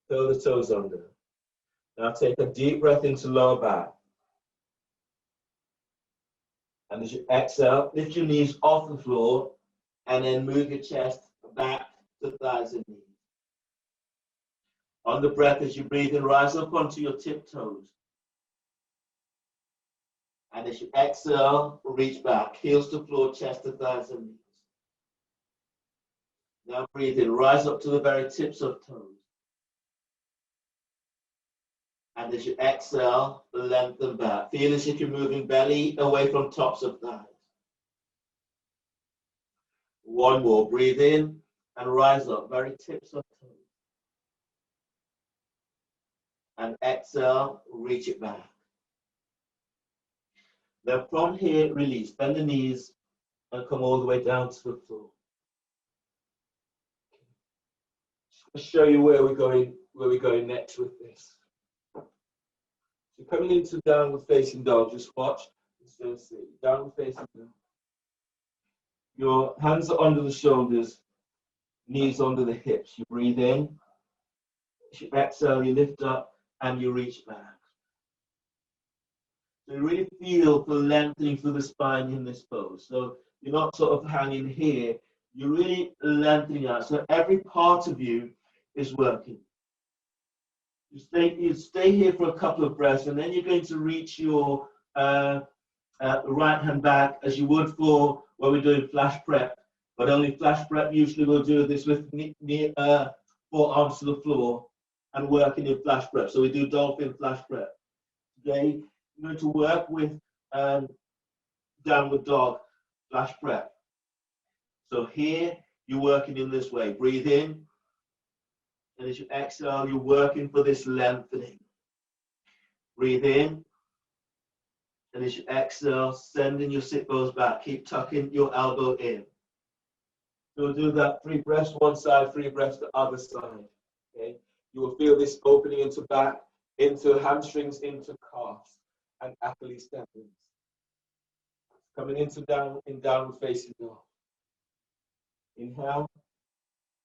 Curl the toes under. Now take a deep breath into lower back. And as you exhale, lift your knees off the floor and then move your chest back to thighs and knees. On the breath, as you breathe in, rise up onto your tiptoes. And as you exhale, reach back, heels to floor, chest to thighs and knees. Now breathe in, rise up to the very tips of toes. And as you exhale, lengthen back. Feel as if you're moving belly away from tops of thighs. One more. Breathe in and rise up. Very tips of toes. And exhale, reach it back. Then from here, release. Bend the knees and come all the way down to the floor. Just to show you where we're going next with this. So coming into downward facing dog, just watch and see. Downward facing dog. Your hands are under the shoulders, knees under the hips. You breathe in, you exhale, you lift up, and you reach back. So you really feel the lengthening through the spine in this pose. So you're not sort of hanging here, you're really lengthening out. So every part of you is working. You stay here for a couple of breaths, and then you're going to reach your right hand back as you would for when we're doing flash prep. But only flash prep, usually we'll do this with forearms to the floor and working in flash prep. So we do dolphin flash prep. Today, I'm going to work with downward dog flash prep. So here, you're working in this way. Breathe in. And as you exhale, you're working for this lengthening. Breathe in. And as you exhale, sending your sit bones back. Keep tucking your elbow in. So we'll do that 3 breaths one side, 3 breaths the other side. Okay? You will feel this opening into back, into hamstrings, into calves, and Achilles tendons. Coming into downward facing dog. Inhale.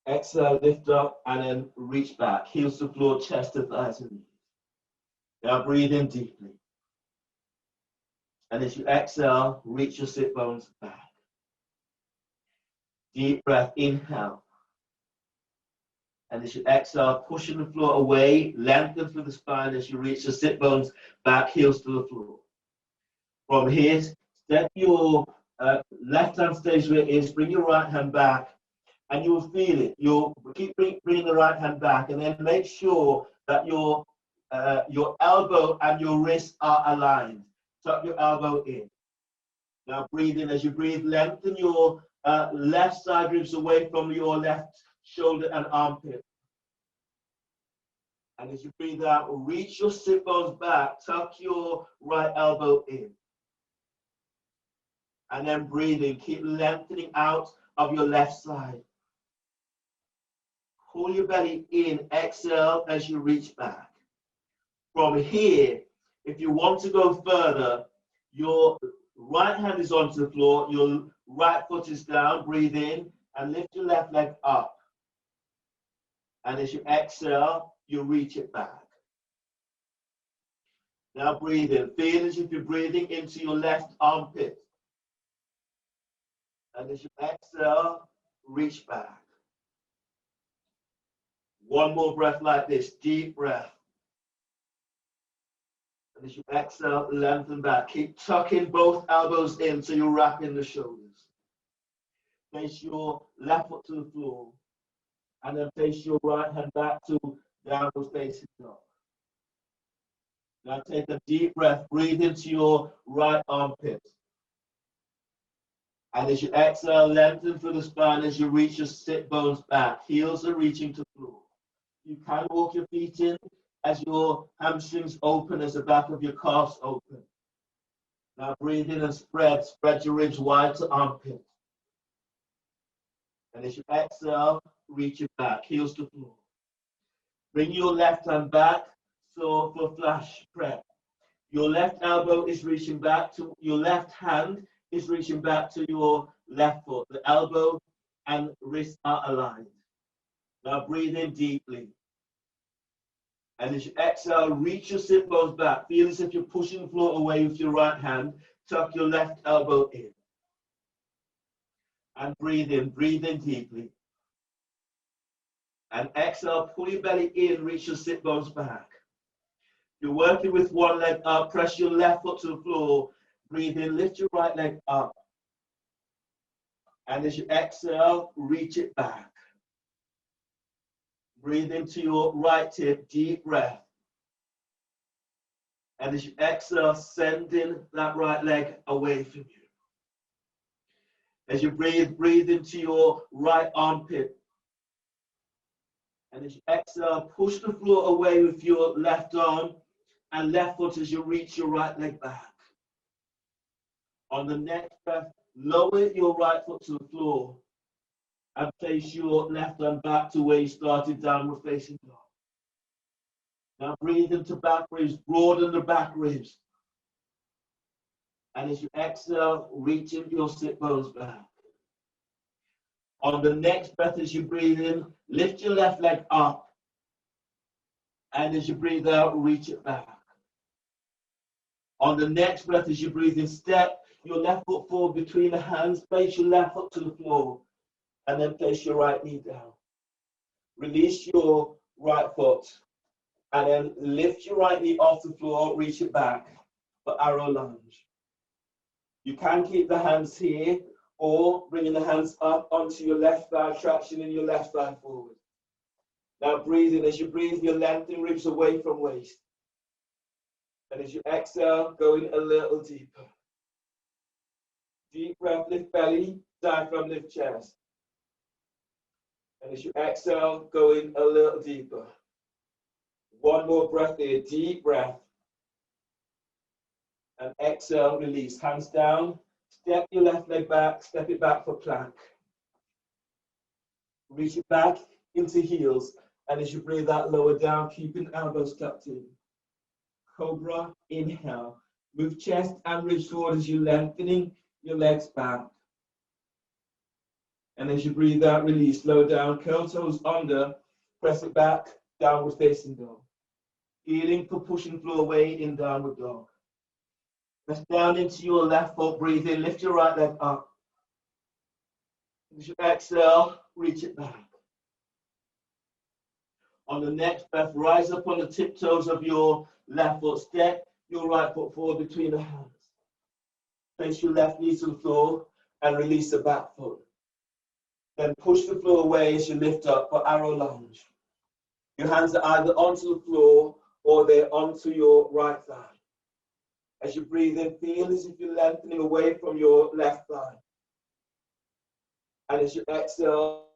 Exhale, lift up, and then reach back. Heels to floor, chest to thighs and knees. Now breathe in deeply. And as you exhale, reach your sit bones back. Deep breath, inhale. And as you exhale, pushing the floor away, lengthen through the spine as you reach your sit bones back, heels to the floor. From here, step your left hand stays where it is, bring your right hand back, and you will feel it. You'll keep bringing the right hand back, and then make sure that your elbow and your wrist are aligned. Tuck your elbow in. Now breathe in. As you breathe, lengthen your left side ribs away from your left shoulder and armpit. And as you breathe out, reach your sit bones back. Tuck your right elbow in. And then breathe in. Keep lengthening out of your left side. Pull your belly in. Exhale as you reach back. From here, if you want to go further, your right hand is onto the floor, your right foot is down, breathe in, and lift your left leg up. And as you exhale, you reach it back. Now breathe in. Feel as if you're breathing into your left armpit. And as you exhale, reach back. One more breath like this, deep breath. And as you exhale, lengthen back. Keep tucking both elbows in so you're wrapping the shoulders. Face your left foot to the floor. And then face your right hand back to downward facing dog. Now take a deep breath. Breathe into your right armpit. And as you exhale, lengthen through the spine as you reach your sit bones back. Heels are reaching to the floor. You can walk your feet in as your hamstrings open, as the back of your calves open. Now breathe in and spread your ribs wide to armpit. And as you exhale, reach it back, heels to floor. Bring your left hand back, so for flash prep. Your left elbow is reaching back to, your left hand is reaching back to your left foot. The elbow and wrist are aligned. Now breathe in deeply. And as you exhale, reach your sit bones back. Feel as if you're pushing the floor away with your right hand. Tuck your left elbow in. And breathe in deeply. And exhale, pull your belly in, reach your sit bones back. You're working with one leg up, press your left foot to the floor. Breathe in, lift your right leg up. And as you exhale, reach it back. Breathe into your right hip, deep breath. And as you exhale, sending that right leg away from you. As you breathe, breathe into your right armpit. And as you exhale, push the floor away with your left arm and left foot as you reach your right leg back. On the next breath, lower your right foot to the floor and place your left arm back to where you started, downward facing dog. Now breathe into back ribs, broaden the back ribs. And as you exhale, reach in your sit bones back. On the next breath, as you breathe in, lift your left leg up. And as you breathe out, reach it back. On the next breath, as you breathe in, step your left foot forward between the hands, place your left foot to the floor, and then place your right knee down. Release your right foot, and then lift your right knee off the floor, reach it back for arrow lunge. You can keep the hands here, or bringing the hands up onto your left thigh, traction in your left thigh forward. Now breathe in. As you breathe, you lengthen ribs away from waist. And as you exhale, go in a little deeper. Deep breath, lift belly, diaphragm, lift chest. And as you exhale, go in a little deeper. One more breath there, deep breath. And exhale, release. Hands down, step your left leg back, step it back for plank. Reach it back into heels. And as you breathe out, lower down, keeping elbows tucked in. Cobra, inhale. Move chest and ribs forward as you're lengthening your legs back. And as you breathe out, release, lower down, curl toes under, press it back, downward facing dog. Feeling for pushing floor away in downward dog. Press down into your left foot, breathe in, lift your right leg up. As you exhale, reach it back. On the next breath, rise up on the tiptoes of your left foot, step your right foot forward between the hands. Place your left knee to the floor and release the back foot. Then push the floor away as you lift up for arrow lunge. Your hands are either onto the floor or they're onto your right thigh. As you breathe in, feel as if you're lengthening away from your left thigh. And as you exhale,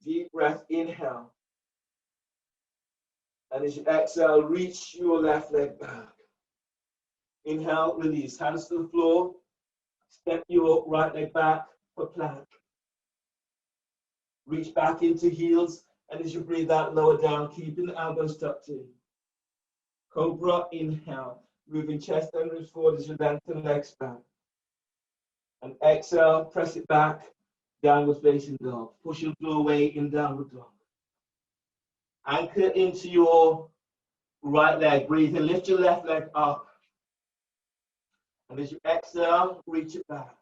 deep breath, inhale. And as you exhale, reach your left leg back. Inhale, release, hands to the floor. Step your right leg back for plank. Reach back into heels, and as you breathe out, lower down, keeping the elbows tucked in. Cobra, inhale, moving chest and ribs forward as you lengthen legs back. And exhale, press it back, downward facing dog. Push your floor away in downward dog. Anchor into your right leg, breathe in, lift your left leg up. And as you exhale, reach it back.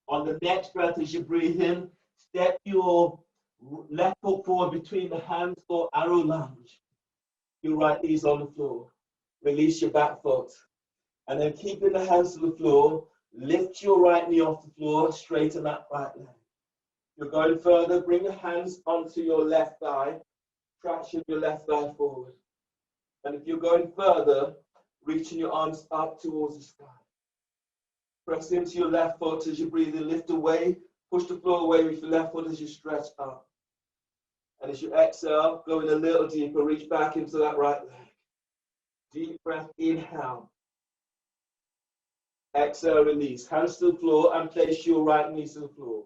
On the next breath, as you breathe in, step your left foot forward between the hands for arrow lunge. Your right knee's on the floor. Release your back foot. And then keeping the hands to the floor, lift your right knee off the floor, straighten that right leg. You're going further, bring your hands onto your left thigh, traction your left thigh forward. And if you're going further, reaching your arms up towards the sky. Press into your left foot as you breathe in, lift away, push the floor away with your left foot as you stretch up. And as you exhale, go in a little deeper, reach back into that right leg. Deep breath, inhale. Exhale, release. Hands to the floor and place your right knee to the floor.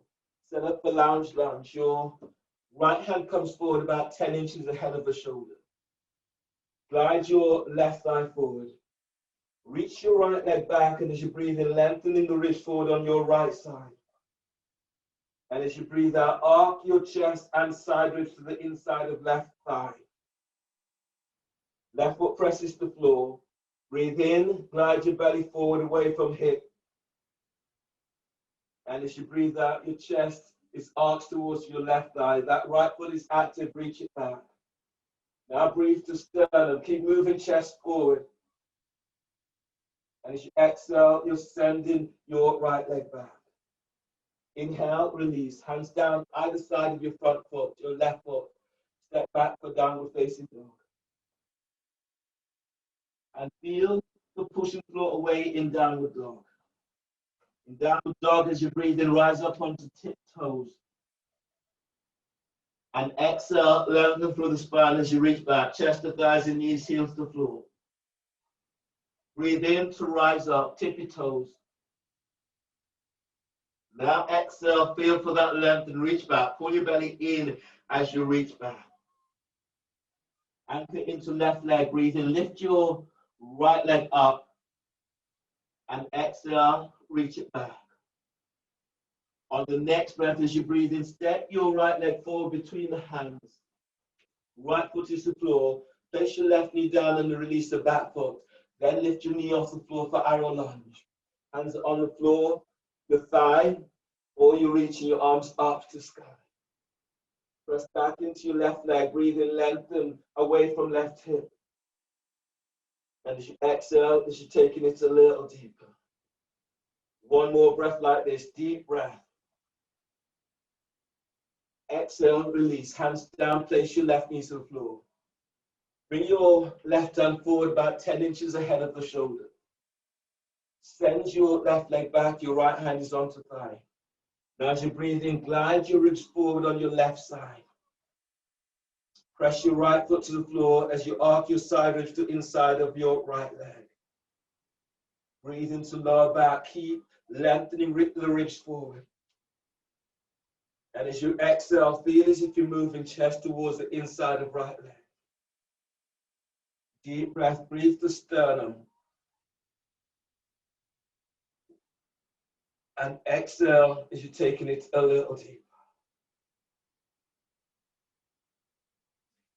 Set up the lounge lunge. Your right hand comes forward about 10 inches ahead of the shoulder. Glide your left thigh forward. Reach your right leg back, and as you breathe in, lengthening the ribs forward on your right side. And as you breathe out, arc your chest and side ribs to the inside of left thigh. Left foot presses the floor. Breathe in, glide your belly forward away from hip. And as you breathe out, your chest is arched towards your left thigh. That right foot is active, reach it back. Now breathe to sternum, keep moving chest forward. And as you exhale, you're sending your right leg back. Inhale, release. Hands down either side of your front foot, your left foot. Step back for downward facing dog. And feel for pushing floor away in downward dog. In downward dog, as you breathe in, rise up onto tiptoes. And exhale, lengthen through the spine as you reach back, chest to thighs and knees, heels to floor. Breathe in to rise up, tippy toes. Now exhale, feel for that length and reach back. Pull your belly in as you reach back. Anchor into left leg, breathe in, lift your right leg up. And exhale, reach it back. On the next breath, as you breathe in, step your right leg forward between the hands. Right foot is the floor. Place your left knee down and release the back foot. Then lift your knee off the floor for arrow lunge. Hands on the floor, the thigh, or you're reaching your arms up to sky. Press back into your left leg. Breathe in, lengthen away from left hip. And as you exhale, as you're taking it a little deeper. One more breath like this, deep breath. Exhale, release, hands down, place your left knee to the floor. Bring your left hand forward about 10 inches ahead of the shoulder. Send your left leg back, your right hand is onto thigh. Now as you breathe in, glide your ribs forward on your left side. Press your right foot to the floor as you arc your side ribs to inside of your right leg. Breathe into lower back, keep lengthening the ribs forward. And as you exhale, feel as if you're moving chest towards the inside of right leg. Deep breath, breathe the sternum. And exhale as you're taking it a little deeper.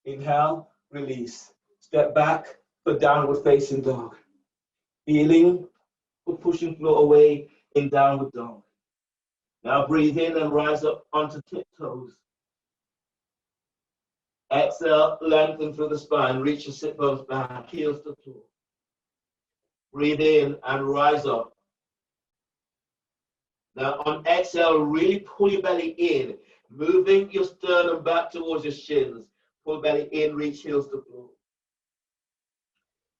Inhale, release. Step back for downward facing dog. Feeling for pushing floor away in downward dog. Now breathe in and rise up onto tiptoes. Exhale, lengthen through the spine, reach your sit bones back, heels to floor. Breathe in and rise up. Now on exhale, really pull your belly in, moving your sternum back towards your shins. Pull belly in, reach heels to floor.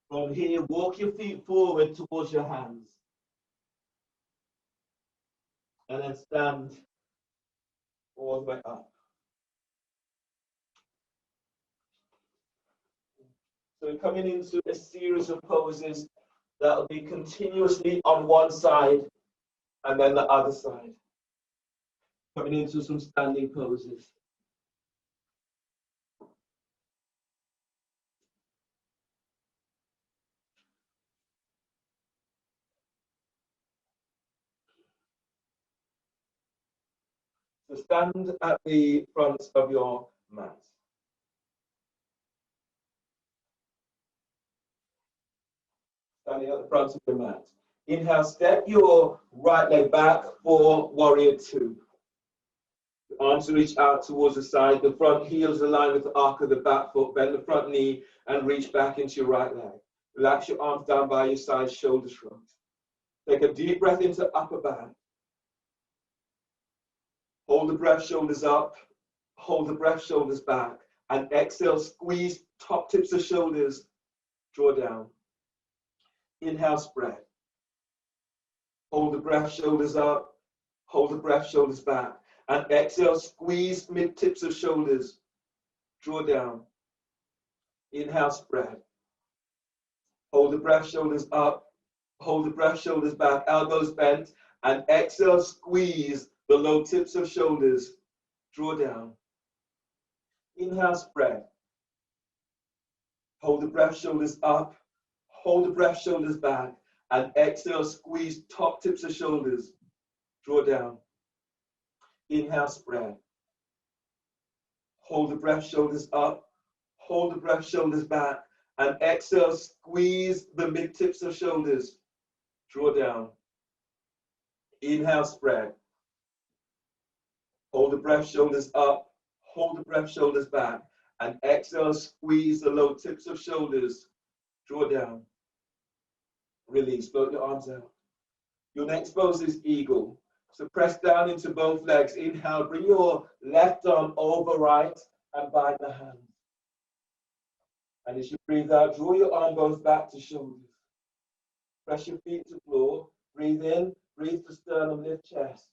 From here, walk your feet forward towards your hands. And then stand all the way up. So we're coming into a series of poses that will be continuously on one side and then the other side. Coming into some standing poses. So stand at the front of your mat. Standing at the front of your mat. Inhale, step your right leg back for warrior two. The arms reach out towards the side. The front heels align with the arc of the back foot. Bend the front knee and reach back into your right leg. Relax your arms down by your side, shoulders shrugged. Take a deep breath into upper back. Hold the breath, shoulders up. Hold the breath, shoulders back. And exhale, squeeze top tips of shoulders. Draw down. Inhale, spread. Hold the breath, shoulders up. Hold the breath, shoulders back. And exhale, squeeze mid tips of shoulders. Draw down. Inhale, spread. Hold the breath, shoulders up. Hold the breath, shoulders back. Elbows bent. And exhale, squeeze the low tips of shoulders. Draw down. Inhale, spread. Hold the breath, shoulders up. Hold the breath, shoulders back. And exhale, squeeze top tips of shoulders. Draw down. Inhale, spread. Hold the breath, shoulders up. Hold the breath, shoulders back. And exhale, squeeze the mid tips of shoulders. Draw down. Inhale, spread. Hold the breath, shoulders up. Hold the breath, shoulders back. And exhale, squeeze the low tips of shoulders. Draw down. Release, float your arms out. Your next pose is eagle. So press down into both legs. Inhale, bring your left arm over right and bind the hands. And as you breathe out, draw your arm bones back to shoulders. Press your feet to the floor. Breathe in, breathe to sternum, lift chest.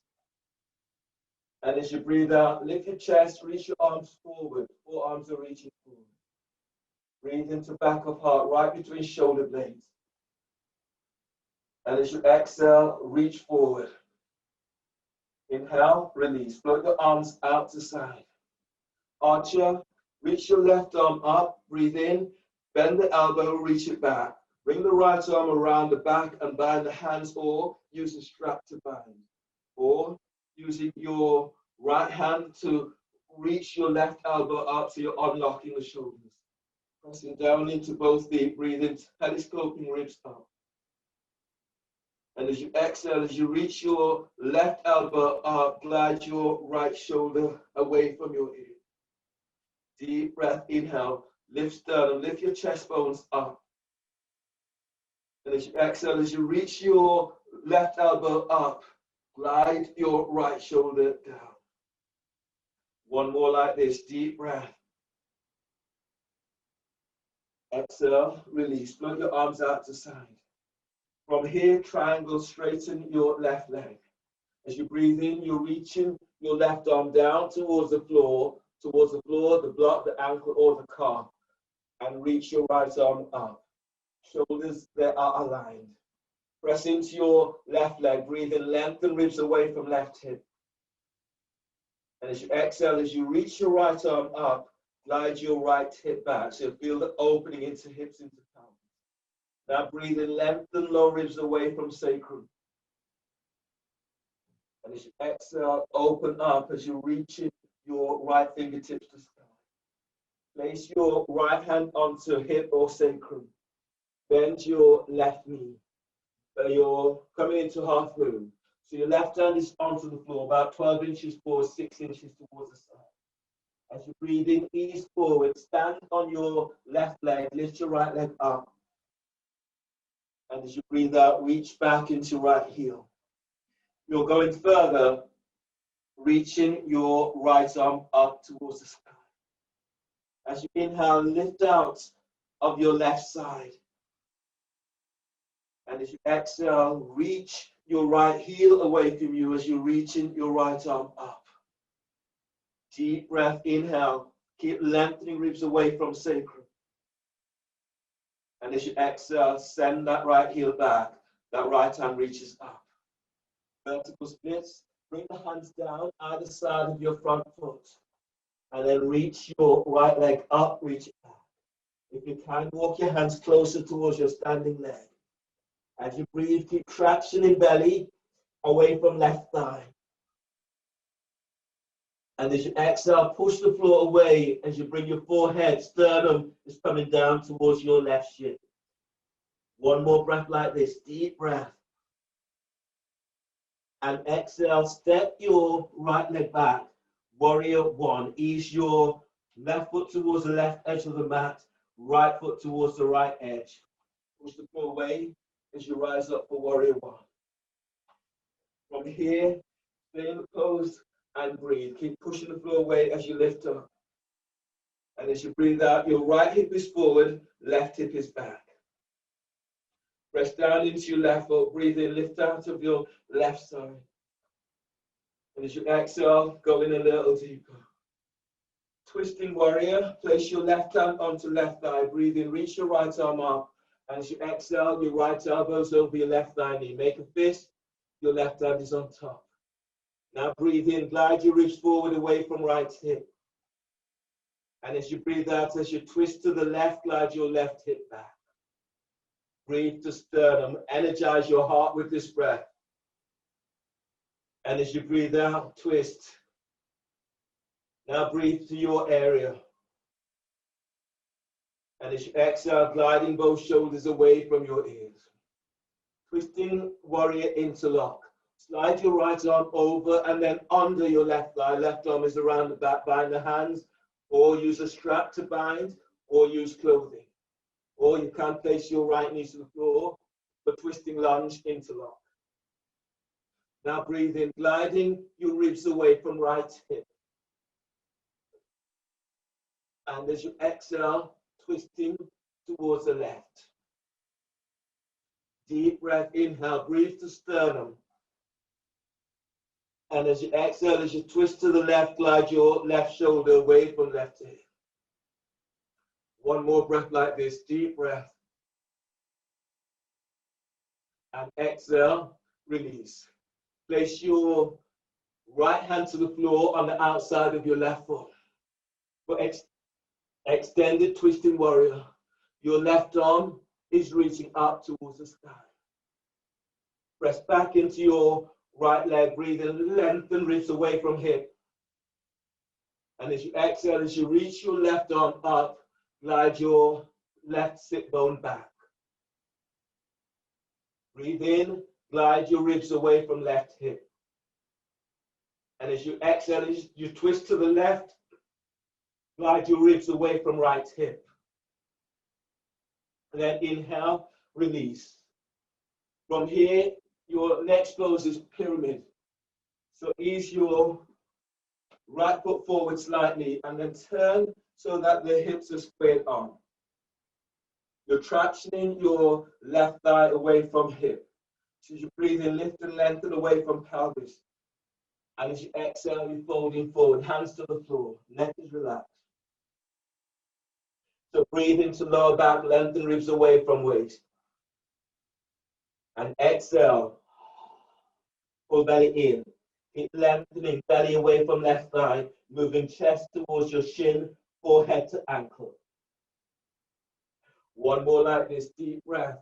And as you breathe out, lift your chest, reach your arms forward. Forearms are reaching forward. Breathe into back of heart, right between shoulder blades. And as you exhale, reach forward. Inhale, release. Float your arms out to side. Archer, reach your left arm up. Breathe in. Bend the elbow, reach it back. Bring the right arm around the back and bind the hands, or use a strap to bind. Or using your right hand to reach your left elbow up so you're unlocking the shoulders. Pressing down into both feet, breathe in, telescoping ribs up. And as you exhale, as you reach your left elbow up, glide your right shoulder away from your ear. Deep breath, inhale, lift sternum, lift your chest bones up. And as you exhale, as you reach your left elbow up, glide your right shoulder down. One more like this, deep breath. Exhale, release, float your arms out to side. From here, triangle, straighten your left leg. As you breathe in, you're reaching your left arm down towards the floor, the block, the ankle, or the calf, and reach your right arm up. Shoulders that are aligned. Press into your left leg, breathe in, lengthen ribs away from left hip. And as you exhale, as you reach your right arm up, glide your right hip back. So feel the opening into hips, into pelvis. Now breathe in, lengthen low ribs away from sacrum. And as you exhale, open up as you reach in your right fingertips to sky. Place your right hand onto hip or sacrum. Bend your left knee. You're coming into half moon. So your left hand is onto the floor, about 12 inches forward, 6 inches towards the side. As you breathe in, ease forward, stand on your left leg, lift your right leg up. And as you breathe out, reach back into right heel. You're going further, reaching your right arm up towards the sky. As you inhale, lift out of your left side. And as you exhale, reach your right heel away from you as you're reaching your right arm up. Deep breath, inhale. Keep lengthening ribs away from sacrum. And as you exhale, send that right heel back. That right hand reaches up. Vertical splits. Bring the hands down either side of your front foot. And then reach your right leg up, reach it back. If you can, walk your hands closer towards your standing leg. As you breathe, keep traction in belly, away from left thigh. And as you exhale, push the floor away as you bring your forehead, sternum is coming down towards your left shin. One more breath like this, deep breath. And exhale, step your right leg back. Warrior one, ease your left foot towards the left edge of the mat, right foot towards the right edge. Push the floor away as you rise up for warrior one. From here, stay in the pose and breathe. Keep pushing the floor away as you lift up. And as you breathe out, your right hip is forward, left hip is back. Press down into your left foot, breathe in, lift out of your left side. And as you exhale, go in a little deeper. Twisting warrior, place your left hand onto left thigh, breathe in, reach your right arm up. And as you exhale, your right elbows over your left thigh knee. Make a fist, your left hand is on top. Now breathe in, glide your ribs forward away from right hip. And as you breathe out, as you twist to the left, glide your left hip back. Breathe to sternum, energize your heart with this breath. And as you breathe out, twist. Now breathe to your area. And as you exhale, gliding both shoulders away from your ears. Twisting warrior interlock. Slide your right arm over and then under your left thigh. Left arm is around the back. Bind the hands, or use a strap to bind, or use clothing. Or you can place your right knee to the floor for twisting lunge interlock. Now breathe in, gliding your ribs away from right hip. And as you exhale, twisting towards the left. Deep breath, inhale, breathe to sternum. And as you exhale, as you twist to the left, glide your left shoulder away from left hip. One more breath like this, deep breath. And exhale, release. Place your right hand to the floor on the outside of your left foot. For extended twisting warrior, your left arm is reaching up towards the sky. Press back into your right leg, breathe in, lengthen ribs away from hip. And as you exhale, as you reach your left arm up, glide your left sit bone back. Breathe in, glide your ribs away from left hip. And as you exhale, as you twist to the left, glide your ribs away from right hip. And then inhale, release. From here, your next pose is pyramid. So ease your right foot forward slightly and then turn so that the hips are squared on. You're tractioning your left thigh away from hip. So as you breathe in, lift and lengthen away from pelvis. And as you exhale, you're folding forward, hands to the floor, neck is relaxed. So breathe into lower back, lengthen ribs away from waist. And exhale, pull belly in. Keep lengthening, belly away from left thigh, moving chest towards your shin, forehead to ankle. One more like this, deep breath.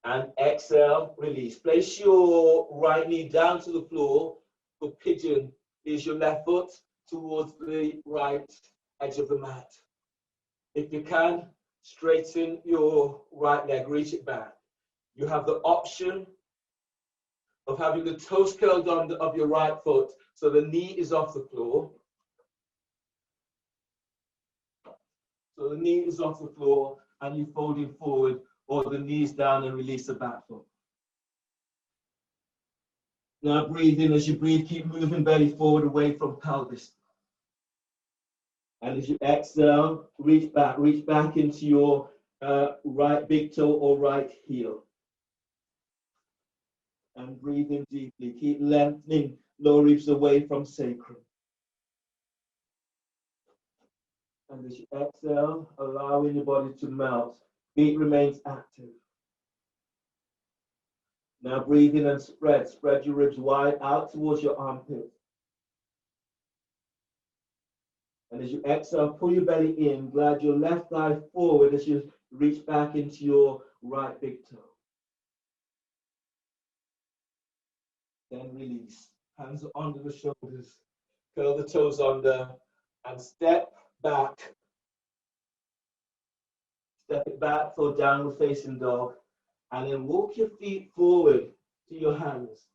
And exhale, release. Place your right knee down to the floor. For pigeon, is your left foot towards the right edge of the mat. If you can, straighten your right leg, reach it back. You have the option of having the toes curled under of your right foot so the knee is off the floor. So the knee is off the floor and you're folding forward, or the knees down and release the back foot. Now breathe in. As you breathe, keep moving belly forward away from pelvis. And as you exhale, reach back into your right big toe or right heel. And breathe in deeply. Keep lengthening lower ribs away from sacrum. And as you exhale, allowing your body to melt. Feet remains active. Now breathe in and spread. Spread your ribs wide out towards your armpit. And as you exhale, pull your belly in. Glide your left thigh forward as you reach back into your right big toe. Then release. Hands are under the shoulders. Curl the toes under and step back. Step it back for downward facing dog. And then walk your feet forward to your hands.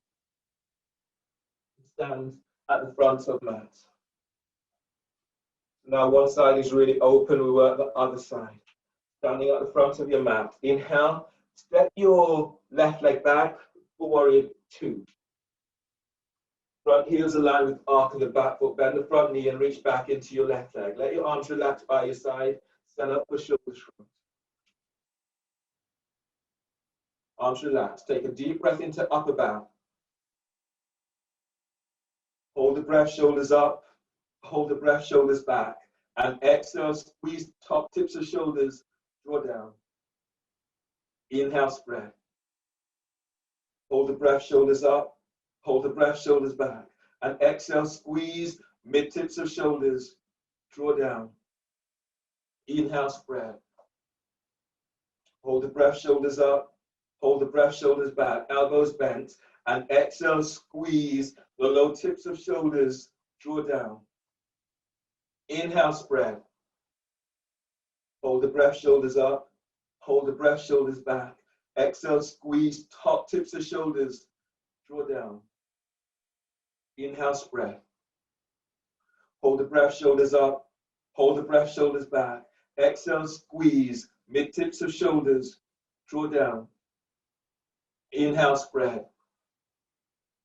Stand at the front of mat. Now one side is really open, we work the other side. Standing at the front of your mat. Inhale, step your left leg back for warrior two. Front heels align with arc of the back foot. Bend the front knee and reach back into your left leg. Let your arms relax by your side. Stand up for shoulders front. Arms relaxed. Take a deep breath into upper bow. Hold the breath, shoulders up. Hold the breath, shoulders back. And exhale, squeeze top tips of shoulders, draw down. Inhale, spread. Hold the breath, shoulders up. Hold the breath, shoulders back. And exhale, squeeze mid tips of shoulders, draw down. Inhale, spread. Hold the breath, shoulders up. Hold the breath, shoulders back, elbows bent. And exhale, squeeze the low tips of shoulders, draw down. Inhale, spread. Hold the breath, shoulders up. Hold the breath, shoulders back. Exhale, squeeze top tips of shoulders, draw down. Inhale, spread. Hold the breath, shoulders up. Hold the breath, shoulders back. Exhale, squeeze mid tips of shoulders, draw down. Inhale, spread.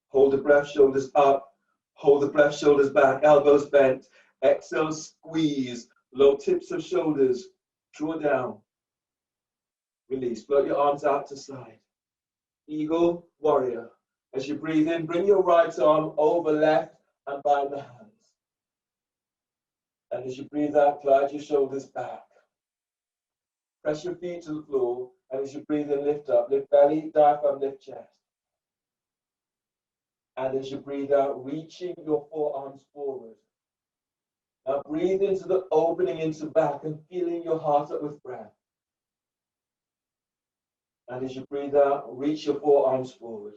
Hold the breath, shoulders up. Hold the breath, shoulders back, elbows bent. Exhale, squeeze low tips of shoulders, draw down. Release. Float your arms out to side. Eagle, warrior. As you breathe in, bring your right arm over left and bind the hands. And as you breathe out, glide your shoulders back. Press your feet to the floor. And as you breathe in, lift up. Lift belly, diaphragm, lift chest. And as you breathe out, reaching your forearms forward. Now breathe into the opening into back and feeling your heart up with breath. And as you breathe out, reach your forearms forward.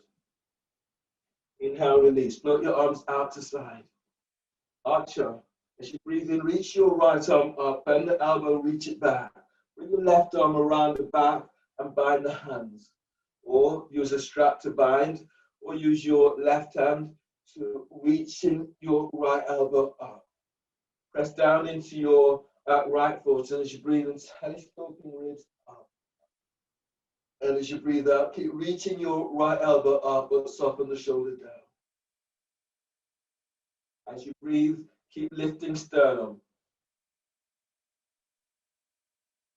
Inhale, release. Float your arms out to side. Archer. As you breathe in, reach your right arm up, bend the elbow, reach it back. Bring your left arm around the back and bind the hands. Or use a strap to bind, or use your left hand to reach in your right elbow up. Press down into your right foot, and as you breathe in, telescoping ribs up. And as you breathe out, keep reaching your right elbow up, but soften the shoulder down. As you breathe, keep lifting sternum.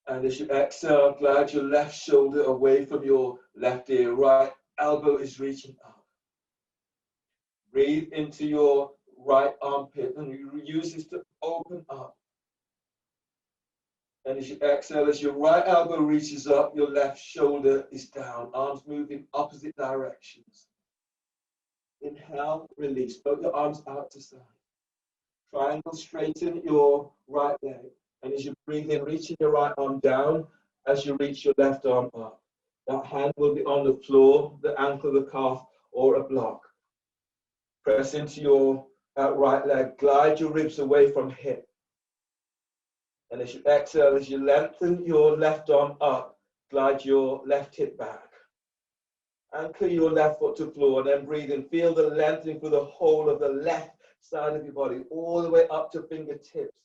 And as you exhale, glide your left shoulder away from your left ear. Right elbow is reaching up. Breathe into your right armpit and you use this to open up. And as you exhale, as your right elbow reaches up, your left shoulder is down. Arms move in opposite directions. Inhale, release. Float your arms out to side. Triangle, straighten your right leg. And as you breathe in, reaching your right arm down as you reach your left arm up. That hand will be on the floor, the ankle, the calf, or a block. Press into your right leg. Glide your ribs away from hip. And as you exhale, as you lengthen your left arm up, glide your left hip back. Anchor your left foot to floor and then breathe in. Feel the lengthening through the whole of the left side of your body, all the way up to fingertips.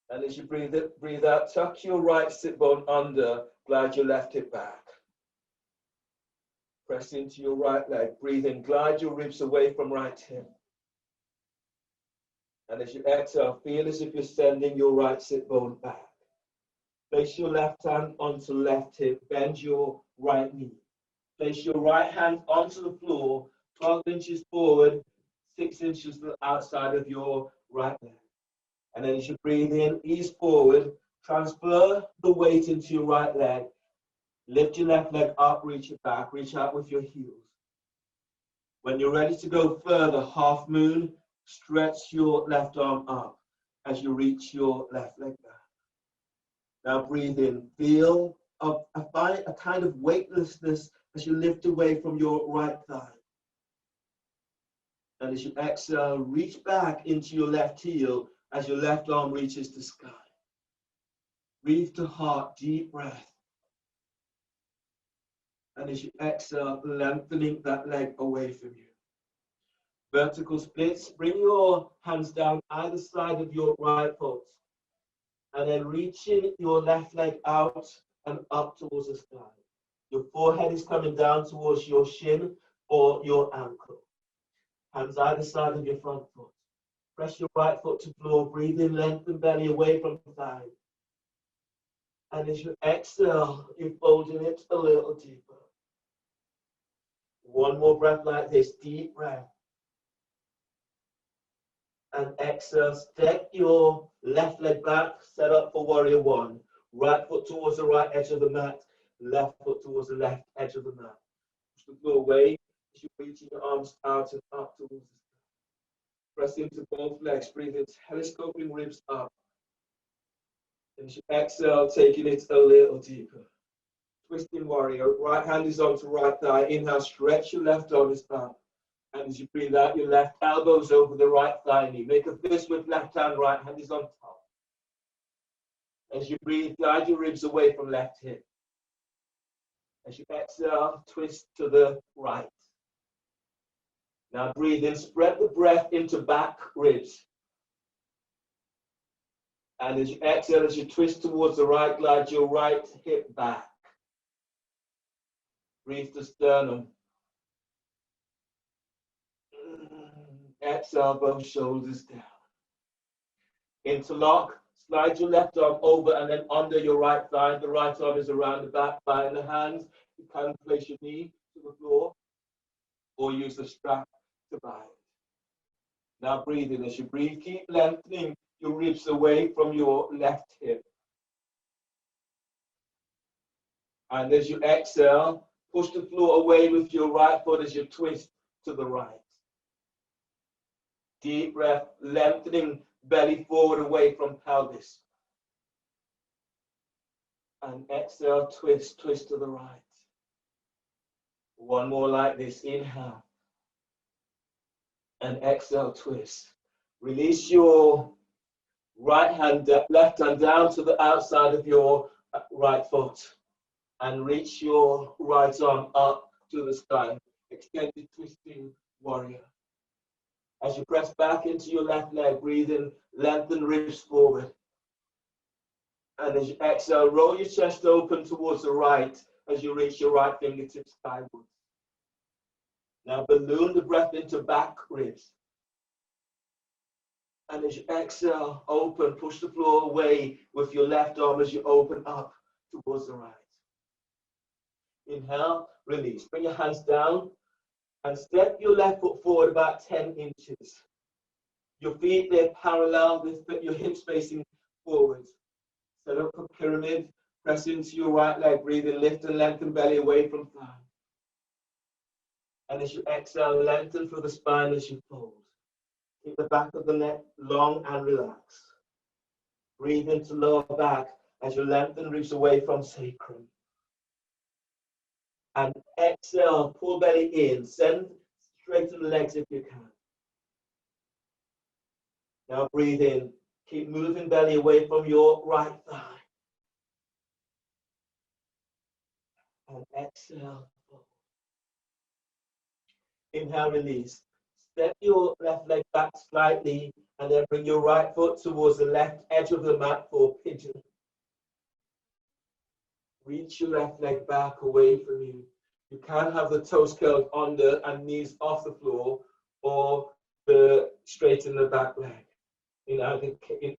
And as you breathe out, tuck your right sit bone under, glide your left hip back. Press into your right leg. Breathe in, glide your ribs away from right hip. And as you exhale, feel as if you're sending your right sit bone back. Place your left hand onto left hip, bend your right knee. Place your right hand onto the floor, 12 inches forward, 6 inches to the outside of your right leg. And then as you breathe in, ease forward, transfer the weight into your right leg. Lift your left leg up, reach it back, reach out with your heels. When you're ready to go further, half moon, stretch your left arm up as you reach your left leg back. Now breathe in, feel a kind of weightlessness as you lift away from your right thigh. And as you exhale, reach back into your left heel as your left arm reaches the sky. Breathe to heart, deep breath. And as you exhale, lengthening that leg away from you. Vertical splits, bring your hands down either side of your right foot. And then reaching your left leg out and up towards the sky. Your forehead is coming down towards your shin or your ankle. Hands either side of your front foot. Press your right foot to floor. Breathe in, lengthen belly away from the thigh. And as you exhale, you're folding it a little deeper. One more breath like this, deep breath. And exhale, step your left leg back, set up for warrior one. Right foot towards the right edge of the mat, left foot towards the left edge of the mat. Push the floor away as you're reaching your arms out and up towards the sky. Press into both legs, breathe in, telescoping ribs up. And as you exhale, taking it a little deeper. Twisting warrior, right hand is onto right thigh. Inhale, stretch your left arm is up. And as you breathe out, your left elbows over the right thigh knee. Make a fist with left hand, right hand is on top. As you breathe, glide your ribs away from left hip. As you exhale, twist to the right. Now breathe in, spread the breath into back ribs. And as you exhale, as you twist towards the right, glide your right hip back. Breathe to sternum. Exhale, both shoulders down. Interlock, Slide your left arm over and then under your right thigh. The right arm is around the back thigh and the hands. You can place your knee to the floor or use the strap to bind. Now breathe in. As you breathe, keep lengthening your ribs away from your left hip. And as you exhale, push the floor away with your right foot as you twist to the right. Deep breath, lengthening belly forward away from pelvis. And exhale, twist, twist to the right. One more like this. Inhale. And exhale, twist. Release your right hand, left hand down to the outside of your right foot. And reach your right arm up to the sky. Extended twisting warrior. As you press back into your left leg, breathe in, lengthen ribs forward. And as you exhale, roll your chest open towards the right as you reach your right fingertips skywards. Now balloon the breath into back ribs. And as you exhale, open, push the floor away with your left arm as you open up towards the right. Inhale, release. Bring your hands down and step your left foot forward about 10 inches. Your feet, they're parallel with your hips facing forward. Set up a pyramid. Press into your right leg. Breathe in, lift and lengthen belly away from thigh. And as you exhale, lengthen through the spine as you fold. Keep the back of the neck long and relaxed. Breathe into lower back as you lengthen ribs away from sacrum. And exhale, pull belly in. Send straighten the legs if you can. Now breathe in. Keep moving belly away from your right thigh. And exhale. Inhale, release. Step your left leg back slightly and then bring your right foot towards the left edge of the mat for pigeon. Reach your left leg back away from you. You can have the toes curled under and knees off the floor, or straighten the back leg. In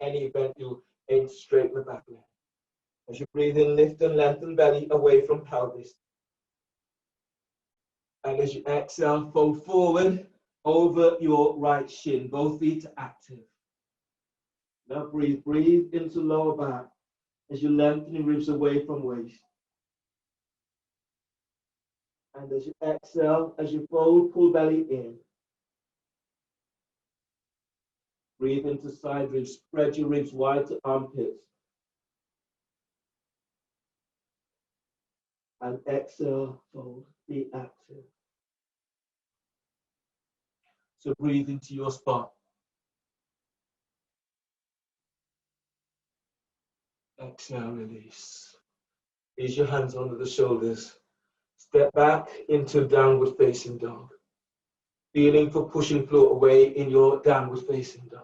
any event, you aim to straighten the back leg. As you breathe in, lift and lengthen belly away from pelvis. And as you exhale, fold forward over your right shin. Both feet are active. Now breathe. Breathe into lower back as you lengthen your ribs away from waist. And as you exhale, as you fold, pull belly in. Breathe into side ribs. Spread your ribs wide to armpits. And exhale, fold. Be active. So breathe into your spot. Exhale, release. Ease your hands under the shoulders. Step back into downward facing dog. Feeling for pushing floor away in your downward facing dog.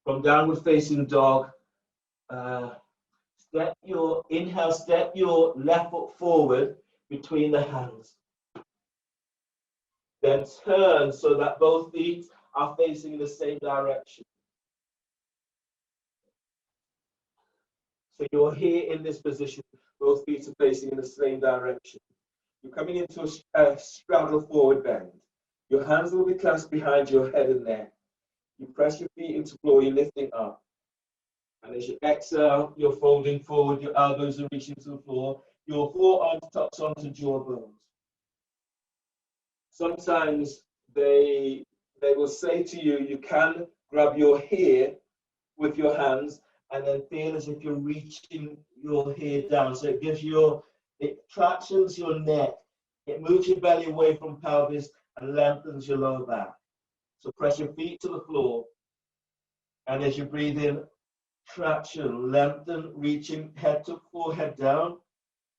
From downward facing dog, step your left foot forward between the hands. Then turn so that both feet are facing in the same direction. So you're here in this position, both feet are facing in the same direction. You're coming into a straddle forward bend. Your hands will be clasped behind your head and neck. You press your feet into the floor, you're lifting up. And as you exhale, you're folding forward, your elbows are reaching to the floor, your forearms touch onto jaw bones. Sometimes they will say to you, you can grab your hair with your hands and then feel as if you're reaching your hair down. So it tractions your neck, it moves your belly away from pelvis and lengthens your lower back. So press your feet to the floor, and as you breathe in, traction, lengthen, reaching head to forehead down.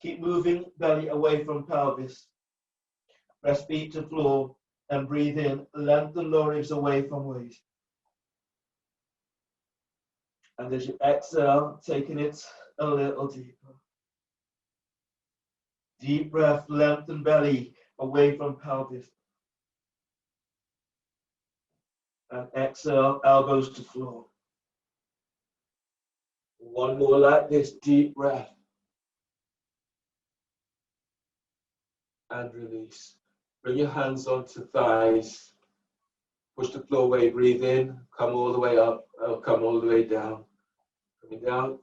Keep moving belly away from pelvis. Press feet to floor and breathe in, lengthen lower ribs away from waist. And as you exhale, taking it a little deeper. Deep breath, lengthen belly away from pelvis. And exhale, elbows to floor. One more like this, deep breath. And release. Bring your hands onto thighs. Push the floor away, breathe in, come all the way up, come all the way down. Coming down.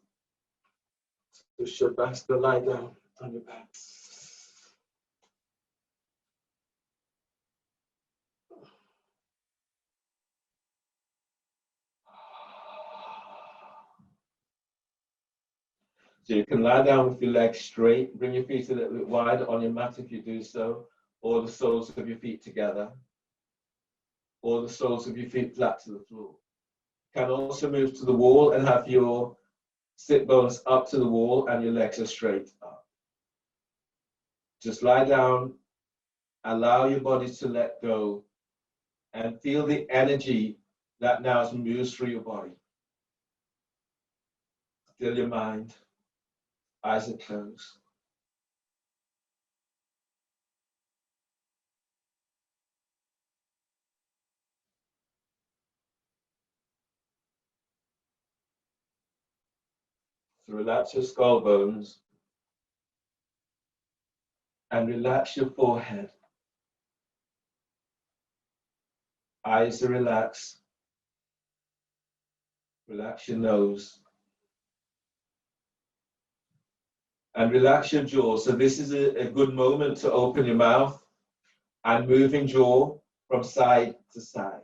Push your back, still lie down on your back. So you can lie down with your legs straight, bring your feet a little bit wider on your mat if you do so, or the soles of your feet together, or the soles of your feet flat to the floor. You can also move to the wall and have your sit bones up to the wall and your legs are straight up. Just lie down, allow your body to let go, and feel the energy that now moves through your body. Still your mind, eyes are closed. So relax your skull bones and relax your forehead. Eyes are relaxed. Relax your nose. And relax your jaw. So this is a good moment to open your mouth and moving jaw from side to side.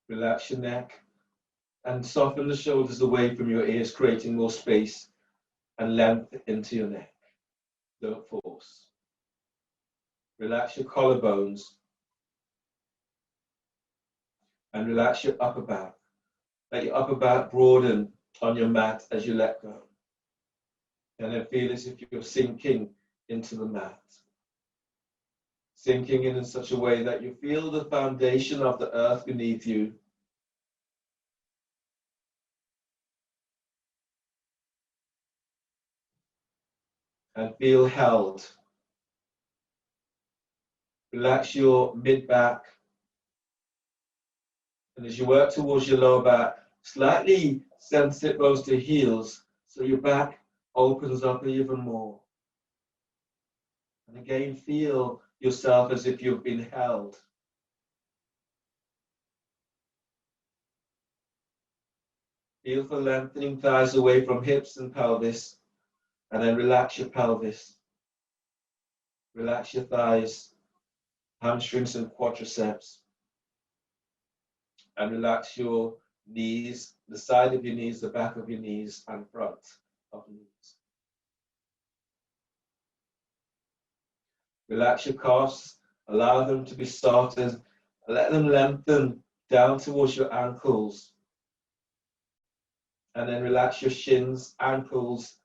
Relax your neck and soften the shoulders away from your ears, creating more space and length into your neck. Don't force. Relax your collarbones and relax your upper back. Let your upper back broaden on your mat as you let go. And then feel as if you're sinking into the mat. Sinking in such a way that you feel the foundation of the earth beneath you. And feel held. Relax your mid-back. And as you work towards your lower back, slightly send sit bones to heels so your back opens up even more. And again, feel yourself as if you've been held. Feel for lengthening thighs away from hips and pelvis. And then relax your pelvis. Relax your thighs, hamstrings and quadriceps. And relax your knees, the side of your knees, the back of your knees, and front of the knees. Relax your calves, allow them to be started, let them lengthen down towards your ankles. And then relax your shins, ankles,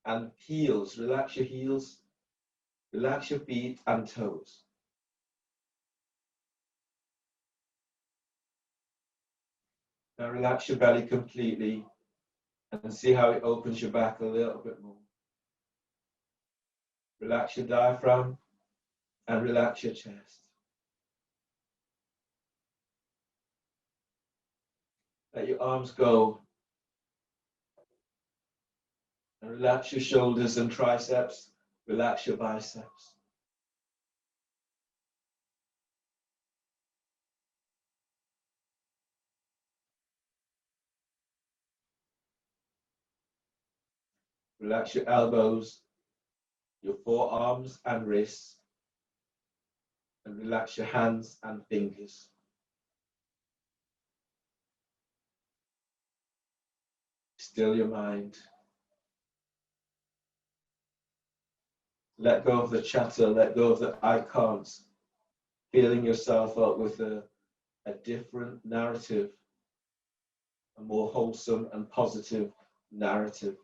and heels. Relax your heels, relax your feet and toes. Now relax your belly completely and see how it opens your back a little bit more. Relax your diaphragm and relax your chest. Let your arms go and relax your shoulders and triceps. Relax your biceps. Relax your elbows, your forearms and wrists, and relax your hands and fingers. Still your mind. Let go of the chatter, let go of the I can'ts, feeling yourself up with a different narrative, a more wholesome and positive narrative.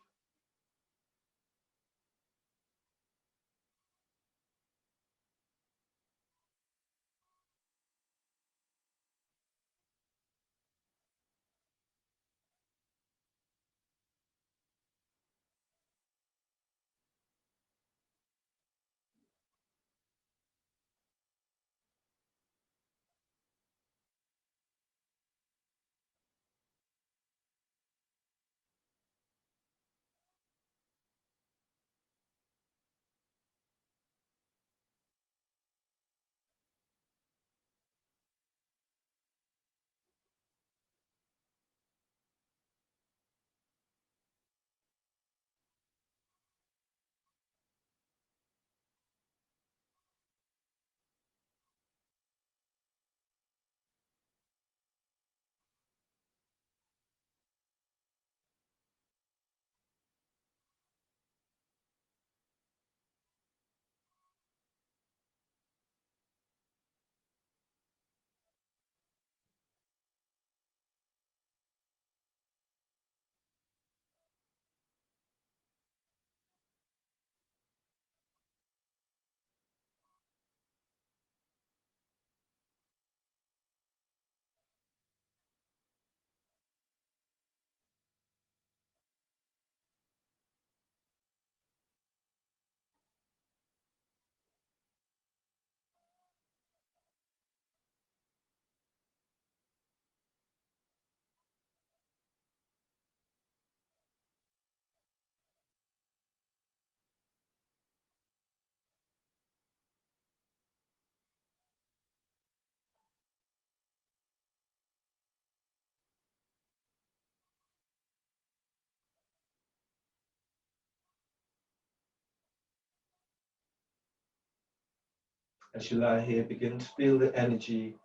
As you lie here, begin to feel the energy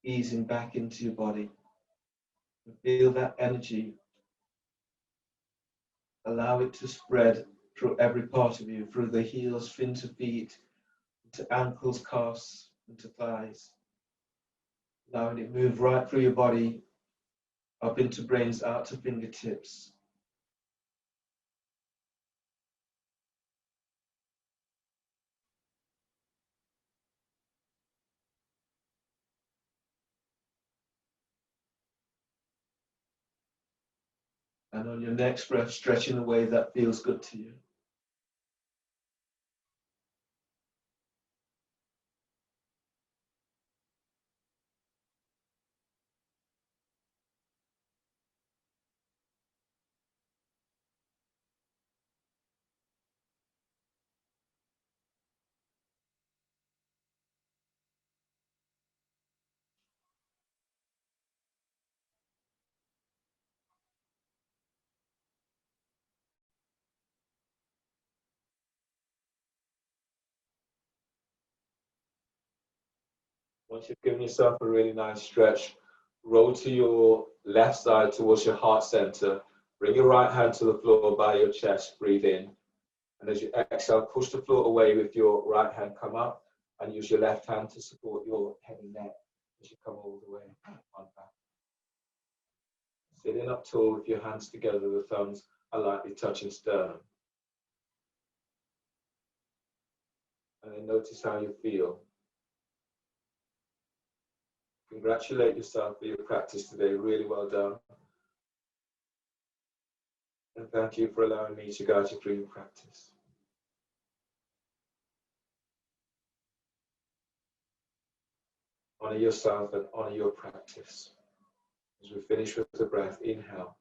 easing back into your body. And feel that energy. Allow it to spread through every part of you, through the heels, fin to feet, into ankles, calves, into thighs. Allowing it move right through your body, up into brains, out to fingertips. And on your next breath, stretch in a way that feels good to you. Once you've given yourself a really nice stretch, roll to your left side towards your heart center. Bring your right hand to the floor by your chest. Breathe in. And as you exhale, push the floor away with your right hand. Come up and use your left hand to support your head and neck as you come all the way on back. Sitting up tall with your hands together, the thumbs are lightly touching sternum. And then notice how you feel. Congratulate yourself for your practice today. Really well done. And thank you for allowing me to guide you through your practice. Honor yourself and honor your practice. As we finish with the breath, inhale.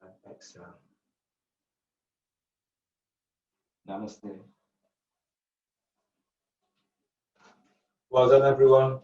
And exhale. Namaste. Well done, everyone.